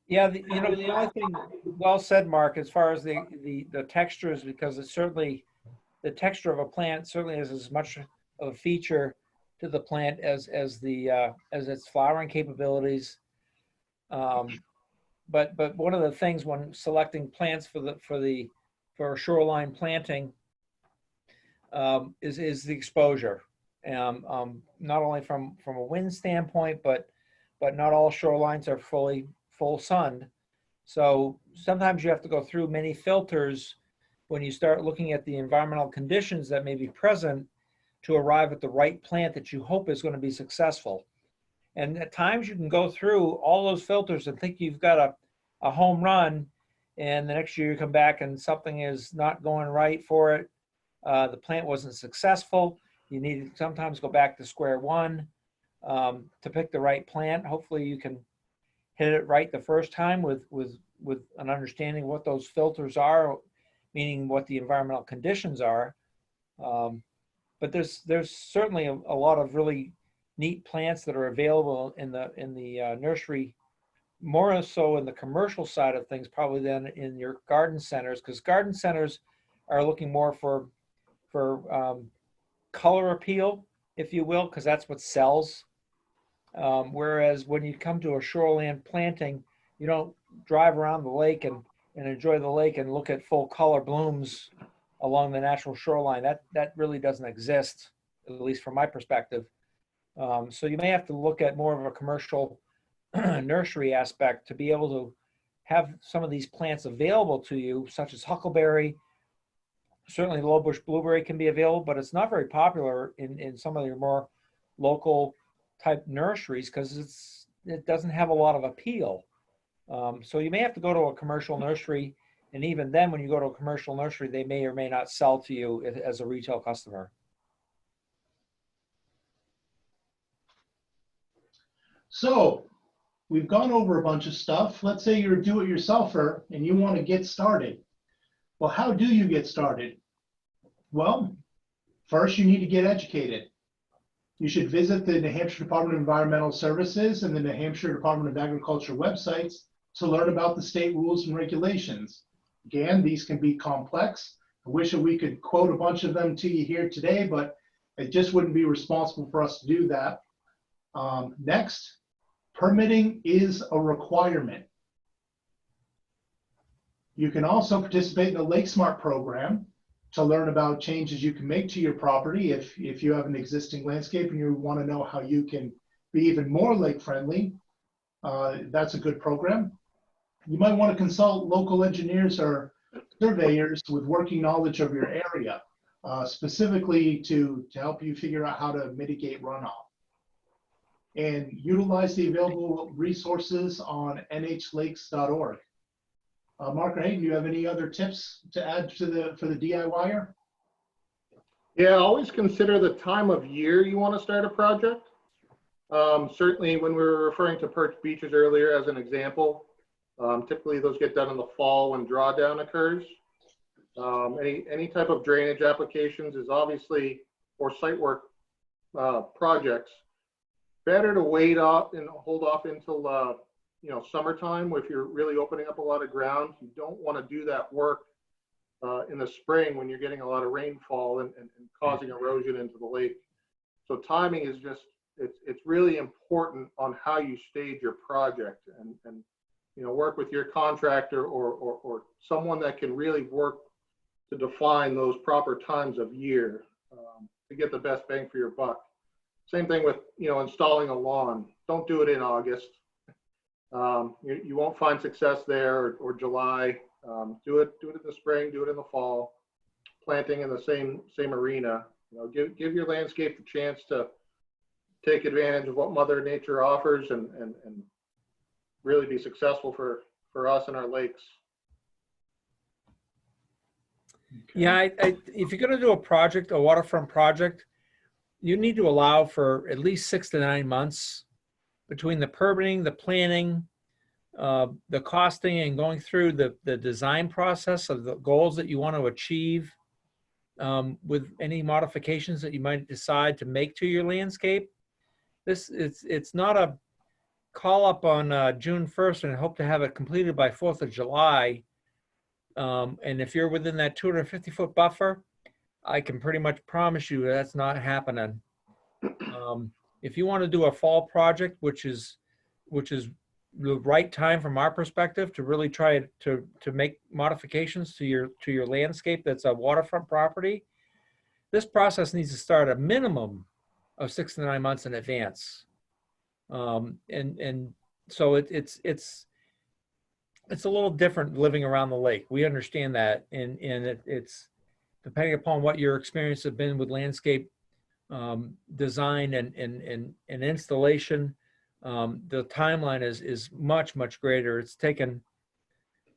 Yeah, you know, the only thing, well said, Mark, as far as the textures, because it's certainly, the texture of a plant certainly is as much of a feature to the plant as its flowering capabilities. But one of the things when selecting plants for shoreline planting is the exposure. Not only from a wind standpoint, but not all shorelines are full sunned. So sometimes you have to go through many filters when you start looking at the environmental conditions that may be present to arrive at the right plant that you hope is going to be successful. And at times you can go through all those filters and think you've got a home run, and the next year you come back and something is not going right for it. The plant wasn't successful. You need to sometimes go back to square one to pick the right plant. Hopefully you can hit it right the first time with an understanding what those filters are, meaning what the environmental conditions are. But there's certainly a lot of really neat plants that are available in the nursery, more so in the commercial side of things probably than in your garden centers, because garden centers are looking more for color appeal, if you will, because that's what sells. Whereas when you come to a shoreland planting, you don't drive around the lake and enjoy the lake and look at full color blooms along the natural shoreline. That really doesn't exist, at least from my perspective. So you may have to look at more of a commercial nursery aspect to be able to have some of these plants available to you, such as huckleberry. Certainly low bush blueberry can be available, but it's not very popular in some of your more local type nurseries because it doesn't have a lot of appeal. So you may have to go to a commercial nursery, and even then when you go to a commercial nursery, they may or may not sell to you as a retail customer. So we've gone over a bunch of stuff. Let's say you're a do-it-yourselfer and you want to get started. Well, how do you get started? Well, first you need to get educated. You should visit the New Hampshire Department of Environmental Services and the New Hampshire Department of Agriculture websites to learn about the state rules and regulations. Again, these can be complex. I wish that we could quote a bunch of them to you here today, but it just wouldn't be responsible for us to do that. Next, permitting is a requirement. You can also participate in the LakeSmart program to learn about changes you can make to your property if you have an existing landscape and you want to know how you can be even more lake friendly. That's a good program. You might want to consult local engineers or surveyors with working knowledge of your area, specifically to help you figure out how to mitigate runoff. And utilize the available resources on nhlakes.org. Mark or Hayden, do you have any other tips to add to for the DIYer? Yeah, always consider the time of year you want to start a project. Certainly when we were referring to perch beaches earlier as an example, typically those get done in the fall when drawdown occurs. Any type of drainage applications is obviously, or site work projects, better to wait off and hold off until summertime. If you're really opening up a lot of ground, you don't want to do that work in the spring when you're getting a lot of rainfall and causing erosion into the lake. So timing is just, it's really important on how you stage your project, and work with your contractor or someone that can really work to define those proper times of year to get the best bang for your buck. Same thing with installing a lawn. Don't do it in August. You won't find success there, or July. Do it in the spring, do it in the fall. Planting in the same arena. Give your landscape the chance to take advantage of what Mother Nature offers and really be successful for us and our lakes. Okay. Yeah, if you're going to do a waterfront project, you need to allow for at least 6 to 9 months between the permitting, the planning, the costing, and going through the design process of the goals that you want to achieve with any modifications that you might decide to make to your landscape. It's not a call up on June 1st and hope to have it completed by 4th of July. And if you're within that 250-foot buffer, I can pretty much promise you that's not happening. If you want to do a fall project, which is the right time from our perspective to really try to make modifications to your landscape that's a waterfront property, this process needs to start a minimum of 6 to 9 months in advance. And so it's a little different living around the lake. We understand that, and it's depending upon what your experience has been with landscape design and installation. The timeline is much greater. It's taken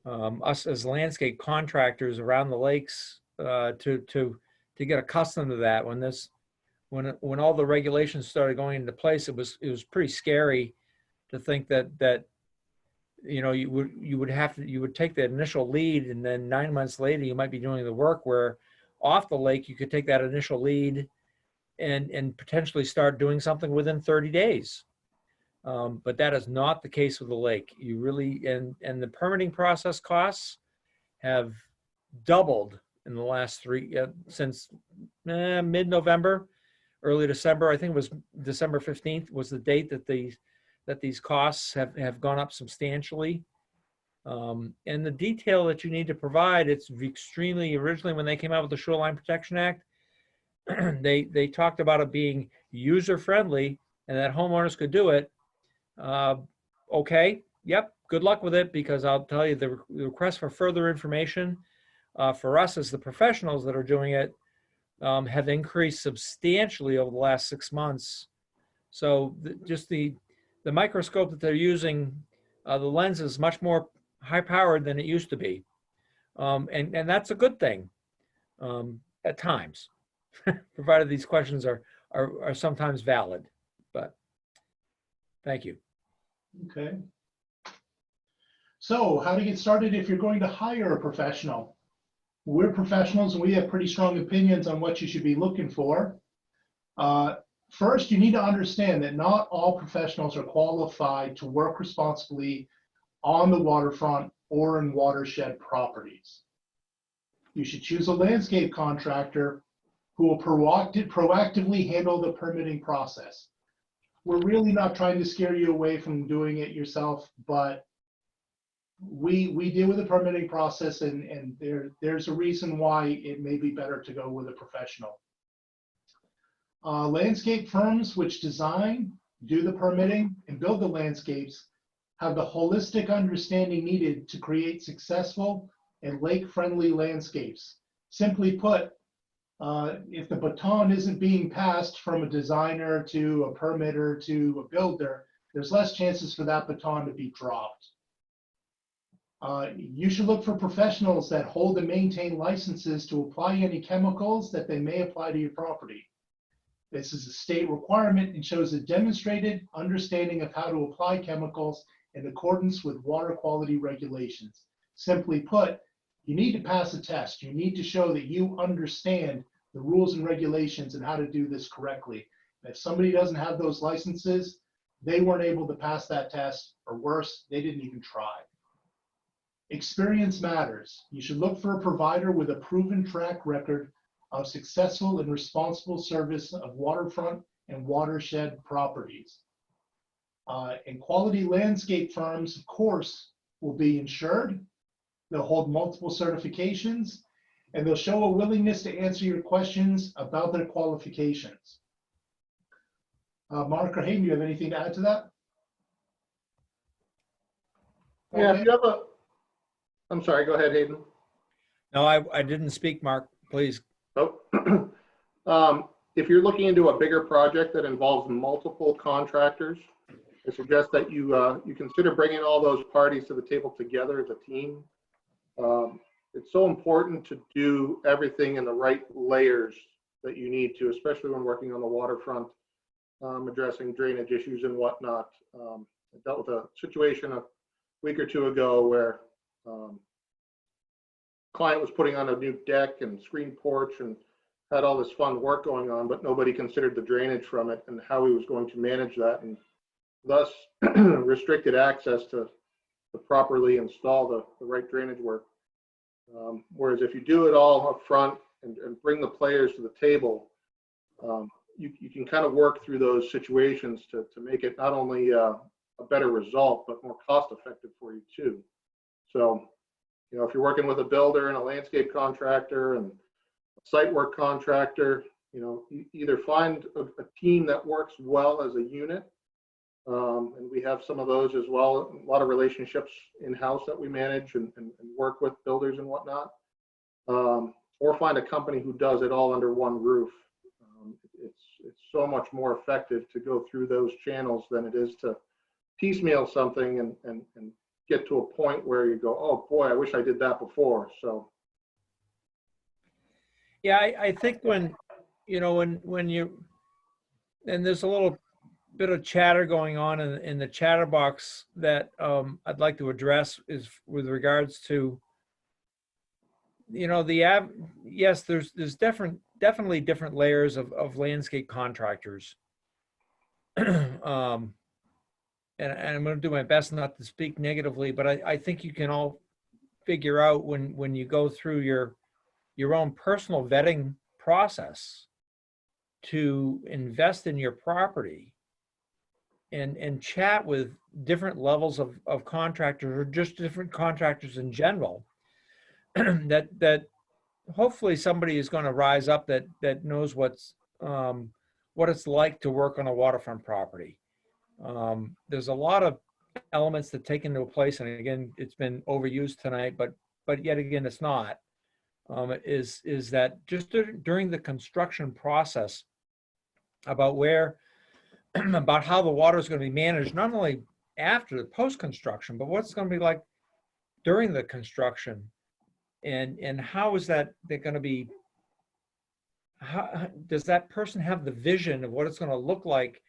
us as landscape contractors around the lakes to get accustomed to that. When all the regulations started going into place, it was pretty scary to think that you would take the initial lead, and then 9 months later you might be doing the work, where off the lake you could take that initial lead and potentially start doing something within 30 days. But that is not the case with the lake. You really, and the permitting process costs have doubled in the last since mid-November, early December. I think it was December 15th was the date that these costs have gone up substantially. And the detail that you need to provide, it's extremely, originally when they came out with the Shoreline Protection Act, they talked about it being user-friendly and that homeowners could do it. Okay, yep, good luck with it, because I'll tell you the request for further information for us as the professionals that are doing it have increased substantially over the last 6 months. So just the microscope that they're using, the lens is much more high powered than it used to be. And that's a good thing at times, provided these questions are sometimes valid. But thank you. Okay. So how to get started if you're going to hire a professional? We're professionals and we have pretty strong opinions on what you should be looking for. First, you need to understand that not all professionals are qualified to work responsibly on the waterfront or in watershed properties. You should choose a landscape contractor who will proactively handle the permitting process. We're really not trying to scare you away from doing it yourself, but we deal with the permitting process, and there's a reason why it may be better to go with a professional. Landscape firms which design, do the permitting, and build the landscapes have the holistic understanding needed to create successful and lake-friendly landscapes. Simply put, if the baton isn't being passed from a designer to a permitter to a builder, there's less chances for that baton to be dropped. You should look for professionals that hold and maintain licenses to apply any chemicals that they may apply to your property. This is a state requirement and shows a demonstrated understanding of how to apply chemicals in accordance with water quality regulations. Simply put, you need to pass a test. You need to show that you understand the rules and regulations and how to do this correctly. If somebody doesn't have those licenses, they weren't able to pass that test, or worse, they didn't even try. Experience matters. You should look for a provider with a proven track record of successful and responsible service of waterfront and watershed properties. And quality landscape firms, of course, will be insured. They'll hold multiple certifications, and they'll show a willingness to answer your questions about their qualifications. Mark or Hayden, do you have anything to add to that? Yeah, Okay. if you have a, I'm sorry, go ahead, Hayden. No, I didn't speak, Mark, please. Oh. If you're looking into a bigger project that involves multiple contractors, I suggest that you consider bringing all those parties to the table together as a team. It's so important to do everything in the right layers that you need to, especially when working on the waterfront, addressing drainage issues and whatnot. I dealt with a situation a week or two ago where client was putting on a new deck and screen porch and had all this fun work going on, but nobody considered the drainage from it and how he was going to manage that, and thus restricted access to properly install the right drainage work. Whereas if you do it all up front and bring the players to the table, you can kind of work through those situations to make it not only a better result, but more cost effective for you too. So, you know, if you're working with a builder and a landscape contractor and a site work contractor, you know, either find a team that works well as a unit, and we have some of those as well, a lot of relationships in-house that we manage and work with builders and whatnot, or find a company who does it all under one roof. It's so much more effective to go through those channels than it is to piecemeal something and get to a point where you go, oh boy, I wish I did that before. So Yeah, I think when, you know, when you, and there's a little bit of chatter going on in the chatter box that I'd like to address is with regards to, you know, yes, there's definitely different layers of landscape contractors. And I'm going to do my best not to speak negatively, but I think you can all figure out when you go through your own personal vetting process to invest in your property and chat with different levels of contractors, or just different contractors in general, that hopefully somebody is going to rise up that knows what it's like to work on a waterfront property. There's a lot of elements that take into place, and again, it's been overused tonight, but yet again, it's not. Is that just during the construction process about about how the water is going to be managed, not only after the post-construction, but what's going to be like during the construction, and how is that they're going to be? How does that person have the vision of what it's going to look like,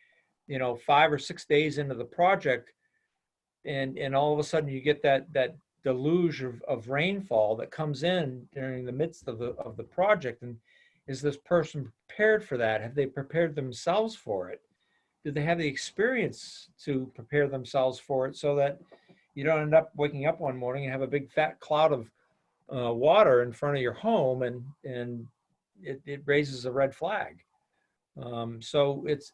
you know, 5 or 6 days into the project, and all of a sudden you get that deluge of rainfall that comes in during the midst of the project, and is this person prepared for that? Have they prepared themselves for it? Do they have the experience to prepare themselves for it, so that you don't end up waking up one morning and have a big fat cloud of water in front of your home, and it raises a red flag? So it's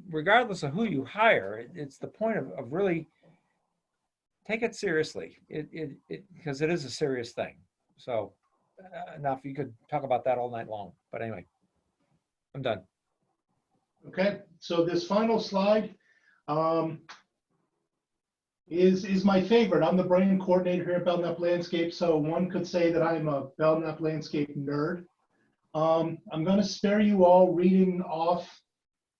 regardless of who you hire, it's the point of really take it seriously. Because it is a serious thing. So enough. You could talk about that all night long. But anyway, I'm done. Okay, so this final slide is my favorite. I'm the brand coordinator here at Belknap Landscape, so one could say that I'm a Belknap Landscape nerd. I'm going to spare you all reading off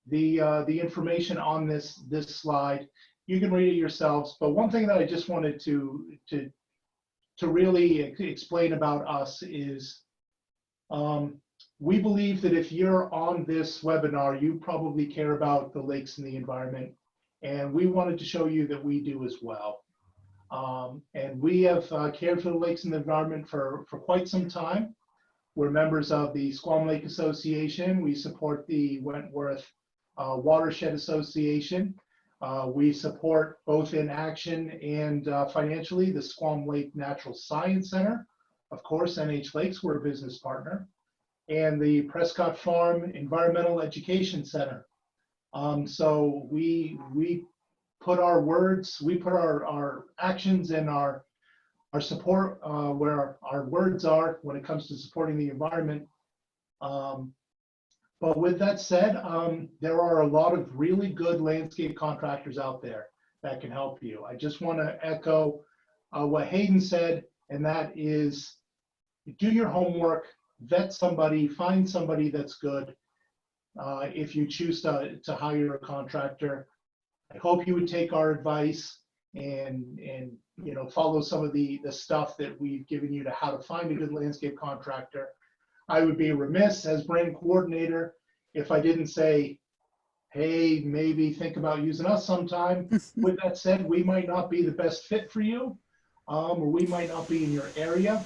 the information on this slide. You can read it yourselves, but one thing that I just wanted to really explain about us is we believe that if you're on this webinar, you probably care about the lakes and the environment, and we wanted to show you that we do as well. And we have cared for the lakes and the environment for quite some time. We're members of the Squam Lake Association. We support the Wentworth Watershed Association. We support both in action and financially the Squam Lake Natural Science Center. Of course, NH Lakes, we're a business partner. And the Prescott Farm Environmental Education Center. So we put our words, we put our actions and our support where our words are when it comes to supporting the environment. But with that said, there are a lot of really good landscape contractors out there that can help you. I just want to echo what Hayden said, and that is do your homework, vet somebody, find somebody that's good. If you choose to hire a contractor, I hope you would take our advice and follow some of the stuff that we've given you to how to find a good landscape contractor. I would be remiss as brand coordinator if I didn't say, hey, maybe think about using us sometime. With that said, we might not be the best fit for you, or we might not be in your area.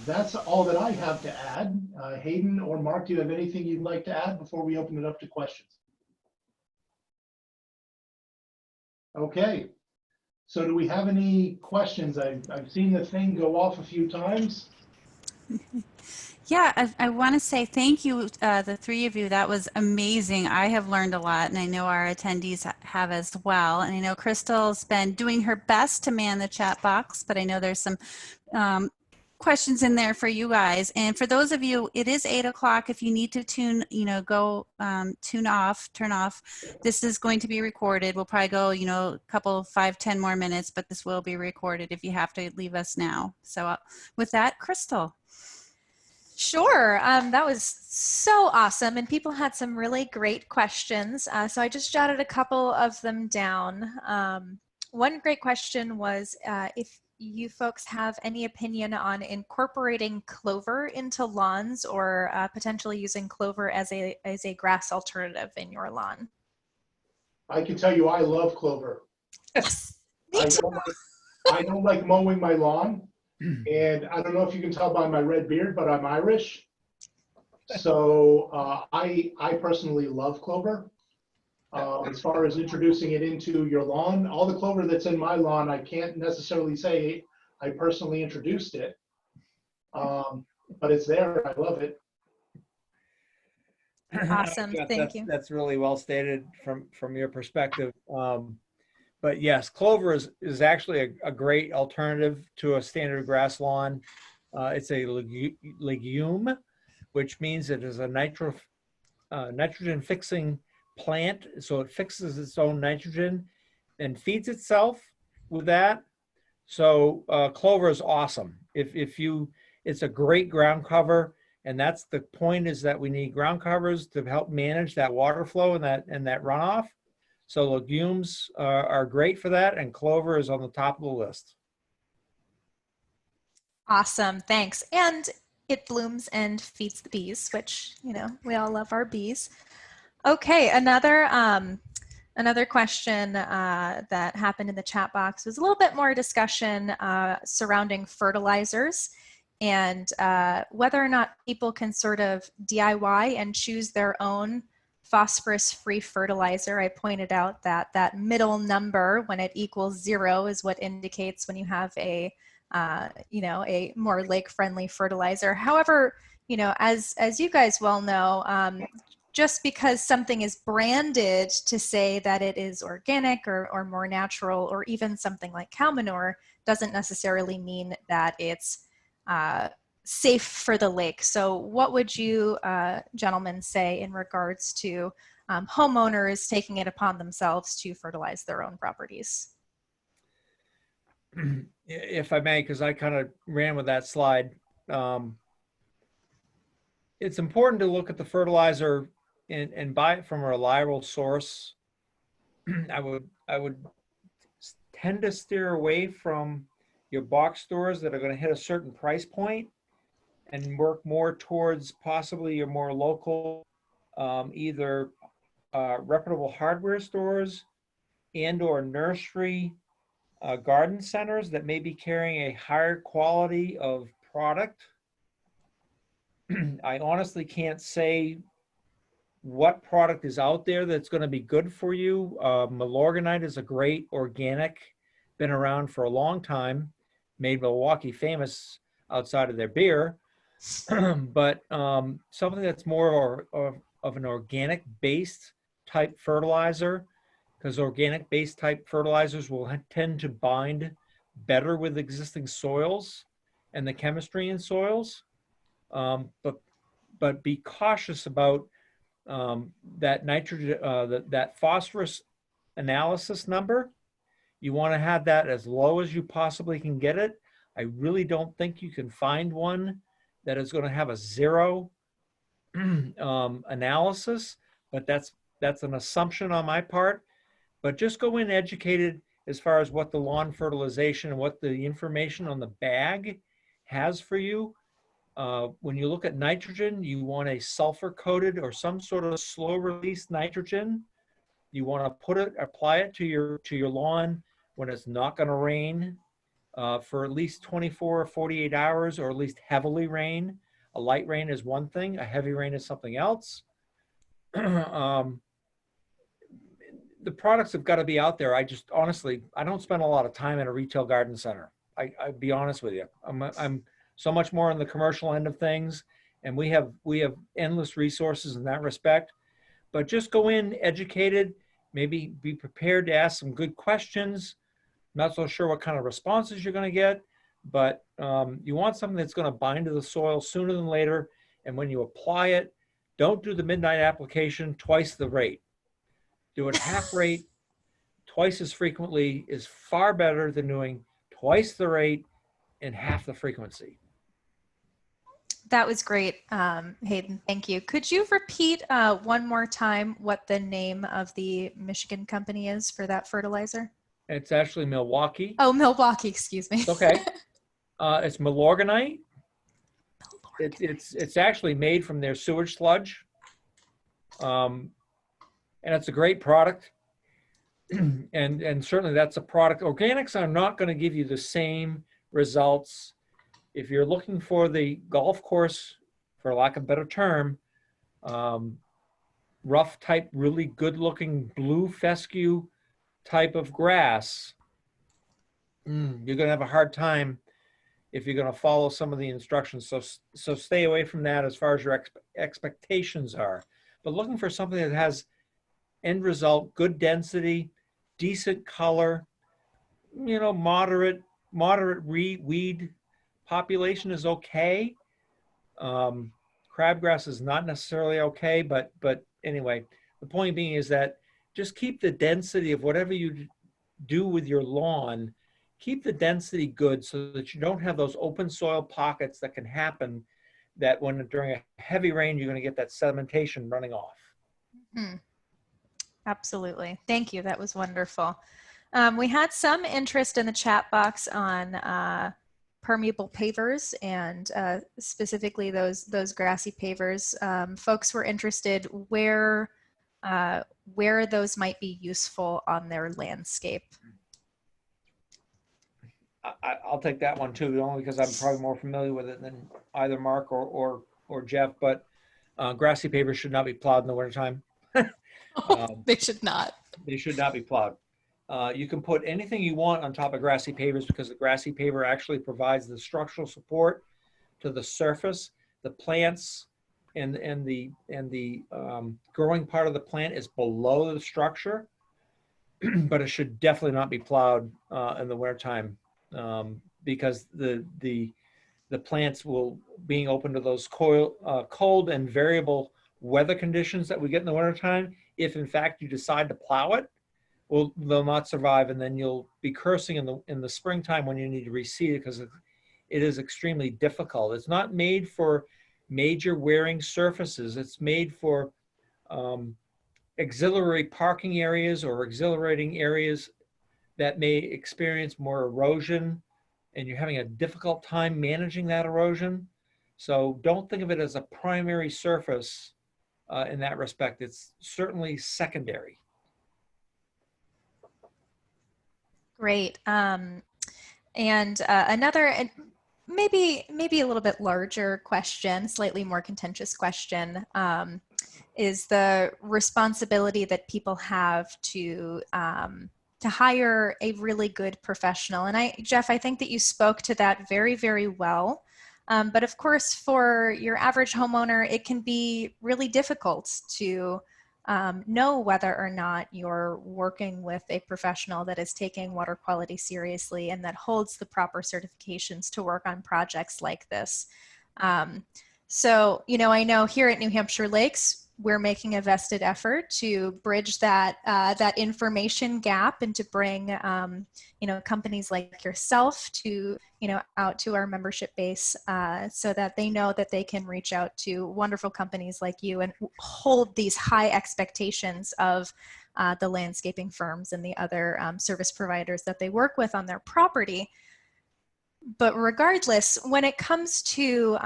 That's all that I have to add. Hayden or Mark, do you have anything you'd like to add before we open it up to questions? Okay, so do we have any questions? I've seen the thing go off a few times. Yeah, I want to say thank you, the three of you. That was amazing. I have learned a lot, and I know our attendees have as well. And I know Crystal's been doing her best to man the chat box, but I know there's some questions in there for you guys. And for those of you, it is 8 o'clock. If you need to turn off. This is going to be recorded. We'll probably go, a couple, 5-10 more minutes, but this will be recorded if you have to leave us now. So with that, Crystal. Sure. That was so awesome. And people had some really great questions. So I just jotted a couple of them down. One great question was if you folks have any opinion on incorporating clover into lawns or potentially using clover as a grass alternative in your lawn. I can tell you I love clover. Yes. I don't like mowing my lawn. And I don't know if you can tell by my red beard, but I'm Irish. So I personally love clover. As far as introducing it into your lawn, all the clover that's in my lawn, I can't necessarily say I personally introduced it, but it's there. I love it. Awesome. Thank you. That's really well stated from your perspective. But yes, clover is actually a great alternative to a standard grass lawn. It's a legume, which means it is a nitrogen fixing plant. So it fixes its own nitrogen and feeds itself with that. So clover is awesome. It's a great ground cover. And that's the point, is that we need ground covers to help manage that water flow and that runoff. So legumes are great for that, and clover is on the top of the list. Awesome, thanks. And it blooms and feeds the bees, which, we all love our bees. Okay, another question that happened in the chat box was a little bit more discussion surrounding fertilizers and whether or not people can sort of DIY and choose their own phosphorus-free fertilizer. I pointed out that middle number when it equals 0 is what indicates when you have a more lake-friendly fertilizer. However, as you guys well know, just because something is branded to say that it is organic or more natural, or even something like cow manure, doesn't necessarily mean that it's safe for the lake. So what would you gentlemen say in regards to homeowners taking it upon themselves to fertilize their own properties? If I may, because I kind of ran with that slide. It's important to look at the fertilizer and buy it from a reliable source. I would tend to steer away from your box stores that are going to hit a certain price point, and work more towards possibly your more local, either reputable hardware stores and or nursery garden centers that may be carrying a higher quality of product. I honestly can't say what product is out there that's going to be good for you. Milorganite is a great organic, been around for a long time, made Milwaukee famous outside of their beer. But something that's more of an organic based type fertilizer, because organic based type fertilizers will tend to bind better with existing soils and the chemistry in soils. But be cautious about that nitrogen, that phosphorus analysis number. You want to have that as low as you possibly can get it. I really don't think you can find one that is going to have a zero analysis, but that's an assumption on my part. But just go in educated as far as what the lawn fertilization and what the information on the bag has for you. When you look at nitrogen, you want a sulfur-coated or some sort of slow-release nitrogen. You want to apply it to your lawn when it's not going to rain for at least 24 or 48 hours, or at least heavily rain. A light rain is one thing, a heavy rain is something else. The products have got to be out there. I just honestly, I don't spend a lot of time in a retail garden center. I'd be honest with you. I'm so much more on the commercial end of things, and we have endless resources in that respect. But just go in educated, maybe be prepared to ask some good questions. Not so sure what kind of responses you're going to get, but you want something that's going to bind to the soil sooner than later. And when you apply it, don't do the midnight application twice the rate. Do it half rate, twice as frequently is far better than doing twice the rate and half the frequency. That was great, Hayden. Thank you. Could you repeat one more time what the name of the Michigan company is for that fertilizer? It's actually Milwaukee. Oh, Milwaukee, excuse me. Okay. It's Milorganite. It's actually made from their sewage sludge. And it's a great product. and certainly that's a product. Organics are not going to give you the same results. If you're looking for the golf course, for lack of a better term, rough type, really good looking blue fescue type of grass, you're going to have a hard time if you're going to follow some of the instructions. So stay away from that as far as your expectations are. But looking for something that has end result, good density, decent color, moderate weed population is okay. Crabgrass is not necessarily okay, but anyway, the point being is that just keep the density of whatever you do with your lawn, keep the density good so that you don't have those open soil pockets that can happen, that when during a heavy rain, you're going to get that sedimentation running off. Mm-hmm. Absolutely. Thank you. That was wonderful. We had some interest in the chat box on permeable pavers, and specifically those grassy pavers. Folks were interested where those might be useful on their landscape. I'll take that one too, only because I'm probably more familiar with it than either Mark or Jeff. But grassy pavers should not be plowed in the wintertime. They should not. They should not be plowed. You can put anything you want on top of grassy pavers, because the grassy paver actually provides the structural support to the surface. The plants and the growing part of the plant is below the structure, but it should definitely not be plowed in the wintertime, because the plants will, being open to those cold and variable weather conditions that we get in the wintertime, if in fact you decide to plow it, well, they'll not survive, and then you'll be cursing in the springtime when you need to reseed it, because it is extremely difficult. It's not made for major wearing surfaces. It's made for auxiliary parking areas or exhilarating areas that may experience more erosion, and you're having a difficult time managing that erosion. So don't think of it as a primary surface in that respect. It's certainly secondary. Great. Another, and maybe a little bit larger question, slightly more contentious question, is the responsibility that people have to hire a really good professional. And Jeff, I think that you spoke to that very, very well. But of course, for your average homeowner, it can be really difficult to know whether or not you're working with a professional that is taking water quality seriously and that holds the proper certifications to work on projects like this. So, I know here at New Hampshire Lakes, we're making a vested effort to bridge that that information gap and to bring companies like yourself to out to our membership base so that they know that they can reach out to wonderful companies like you and hold these high expectations of the landscaping firms and the other service providers that they work with on their property. But regardless, when it comes to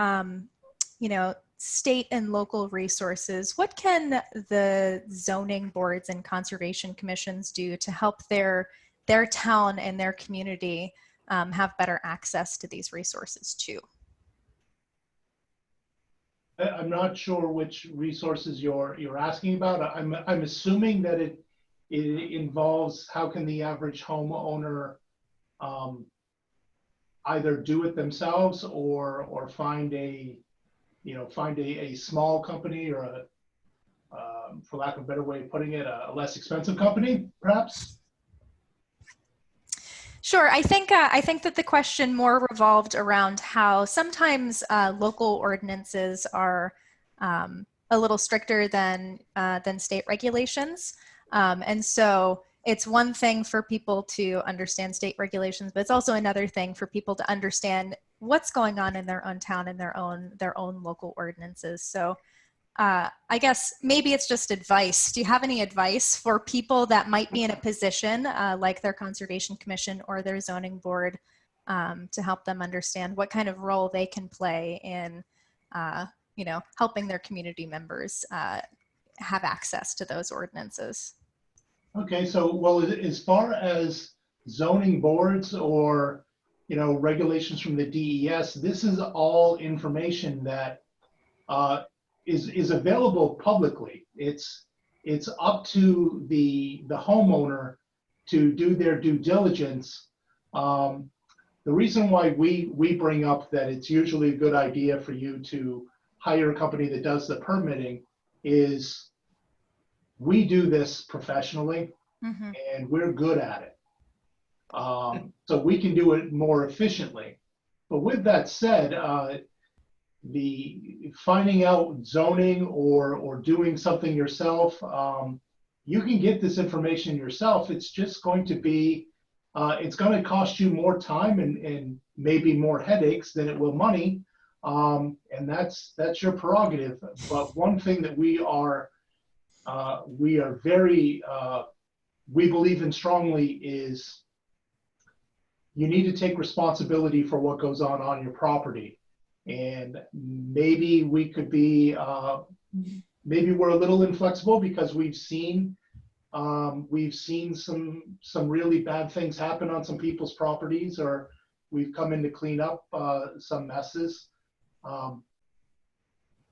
state and local resources, what can the zoning boards and conservation commissions do to help their town and their community have better access to these resources too? I'm not sure which resources you're asking about. I'm assuming that it involves how can the average homeowner either do it themselves or find a small company or for lack of a better way of putting it, a less expensive company, perhaps? Sure. I think that the question more revolved around how sometimes local ordinances are a little stricter than state regulations, and so it's one thing for people to understand state regulations, but it's also another thing for people to understand what's going on in their own town and their own local ordinances. So I guess maybe it's just advice. Do you have any advice for people that might be in a position like their conservation commission or their zoning board to help them understand what kind of role they can play in helping their community members have access to those ordinances? Okay, so well, as far as zoning boards or regulations from the DES, this is all information that is available publicly. It's up to the homeowner to do their due diligence. The reason why we bring up that it's usually a good idea for you to hire a company that does the permitting is we do this professionally, mm-hmm. and we're good at it. So we can do it more efficiently. But with that said, the finding out zoning or doing something yourself, you can get this information yourself. It's just going to be, it's going to cost you more time and maybe more headaches than it will money. And that's your prerogative. But one thing that we are very, we believe in strongly is you need to take responsibility for what goes on your property. And maybe we could be, maybe we're a little inflexible because we've seen some really bad things happen on some people's properties, or we've come in to clean up some messes.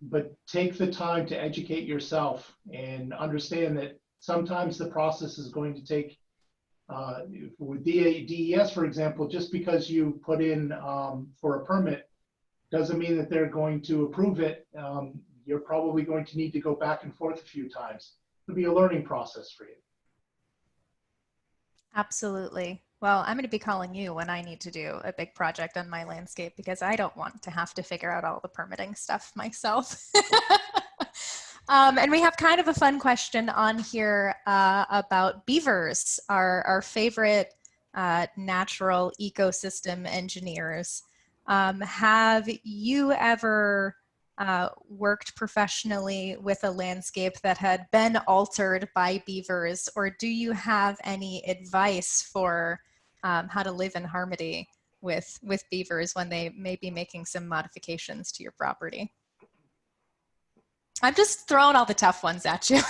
But take the time to educate yourself and understand that sometimes the process is going to take, with DES, for example, just because you put in for a permit doesn't mean that they're going to approve it. you're probably going to need to go back and forth a few times. It'll be a learning process for you. Absolutely. Well, I'm going to be calling you when I need to do a big project on my landscape because I don't want to have to figure out all the permitting stuff myself. And we have kind of a fun question on here about beavers, our favorite natural ecosystem engineers. Have you ever worked professionally with a landscape that had been altered by beavers, or do you have any advice for how to live in harmony with beavers when they may be making some modifications to your property? I'm just throwing all the tough ones at you.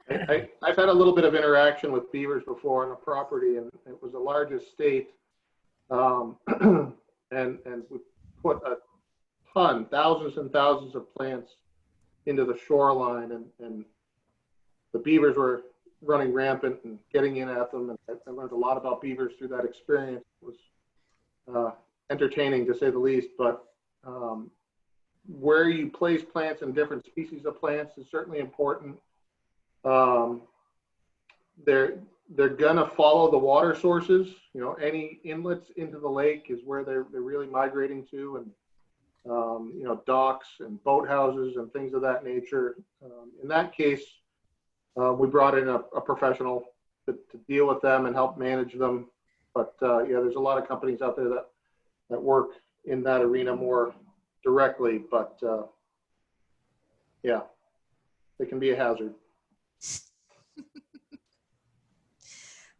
I've had a little bit of interaction with beavers before on a property, and it was a large estate, and we put a ton, thousands and thousands of plants into the shoreline, and the beavers were running rampant and getting in at them, and I learned a lot about beavers through that experience. It was entertaining, to say the least, but where you place plants and different species of plants is certainly important. They're gonna follow the water sources. You know, any inlets into the lake is where they're really migrating to, and you know, docks and boathouses and things of that nature. In that case, we brought in a professional to deal with them and help manage them. But yeah, there's a lot of companies out there that work in that arena more directly, but yeah, they can be a hazard.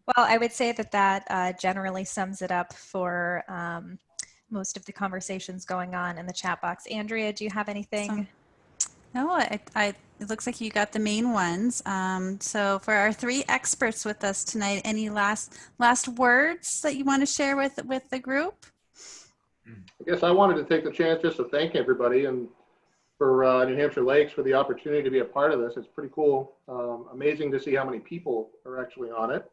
Well, I would say that generally sums it up for most of the conversations going on in the chat box. Andrea, do you have anything? No, it looks like you got the main ones. So for our three experts with us tonight, any last words that you want to share with the group? I guess I wanted to take the chance just to thank everybody and for New Hampshire Lakes for the opportunity to be a part of this. It's pretty cool. Amazing to see how many people are actually on it.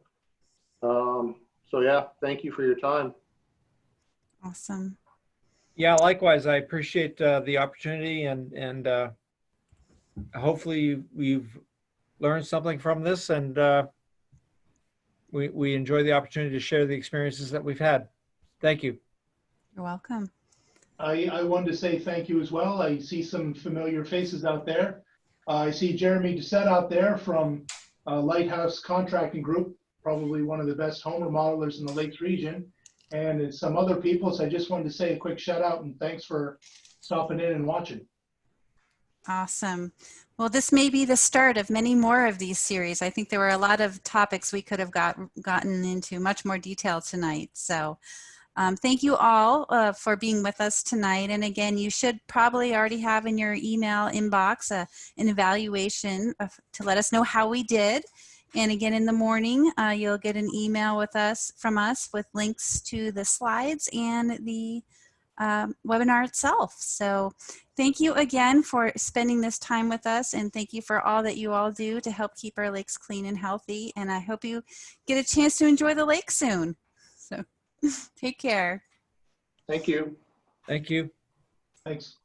So yeah, thank you for your time. Awesome. Yeah, likewise. I appreciate the opportunity, and hopefully we've learned something from this, and we enjoy the opportunity to share the experiences that we've had. Thank you. You're welcome. I wanted to say thank you as well. I see some familiar faces out there. I see Jeremy Doucette out there from Lighthouse Contracting Group, probably one of the best home remodelers in the Lakes region, and some other people. So I just wanted to say a quick shout out and thanks for stopping in and watching. Awesome. Well, this may be the start of many more of these series. I think there were a lot of topics we could have gotten into much more detail tonight. So thank you all for being with us tonight. And again, you should probably already have in your email inbox an evaluation to let us know how we did. And again, in the morning, you'll get an email from us with links to the slides and the webinar itself. So thank you again for spending this time with us, and thank you for all that you all do to help keep our lakes clean and healthy. And I hope you get a chance to enjoy the lake soon. So take care. Thank you. Thank you. Thanks.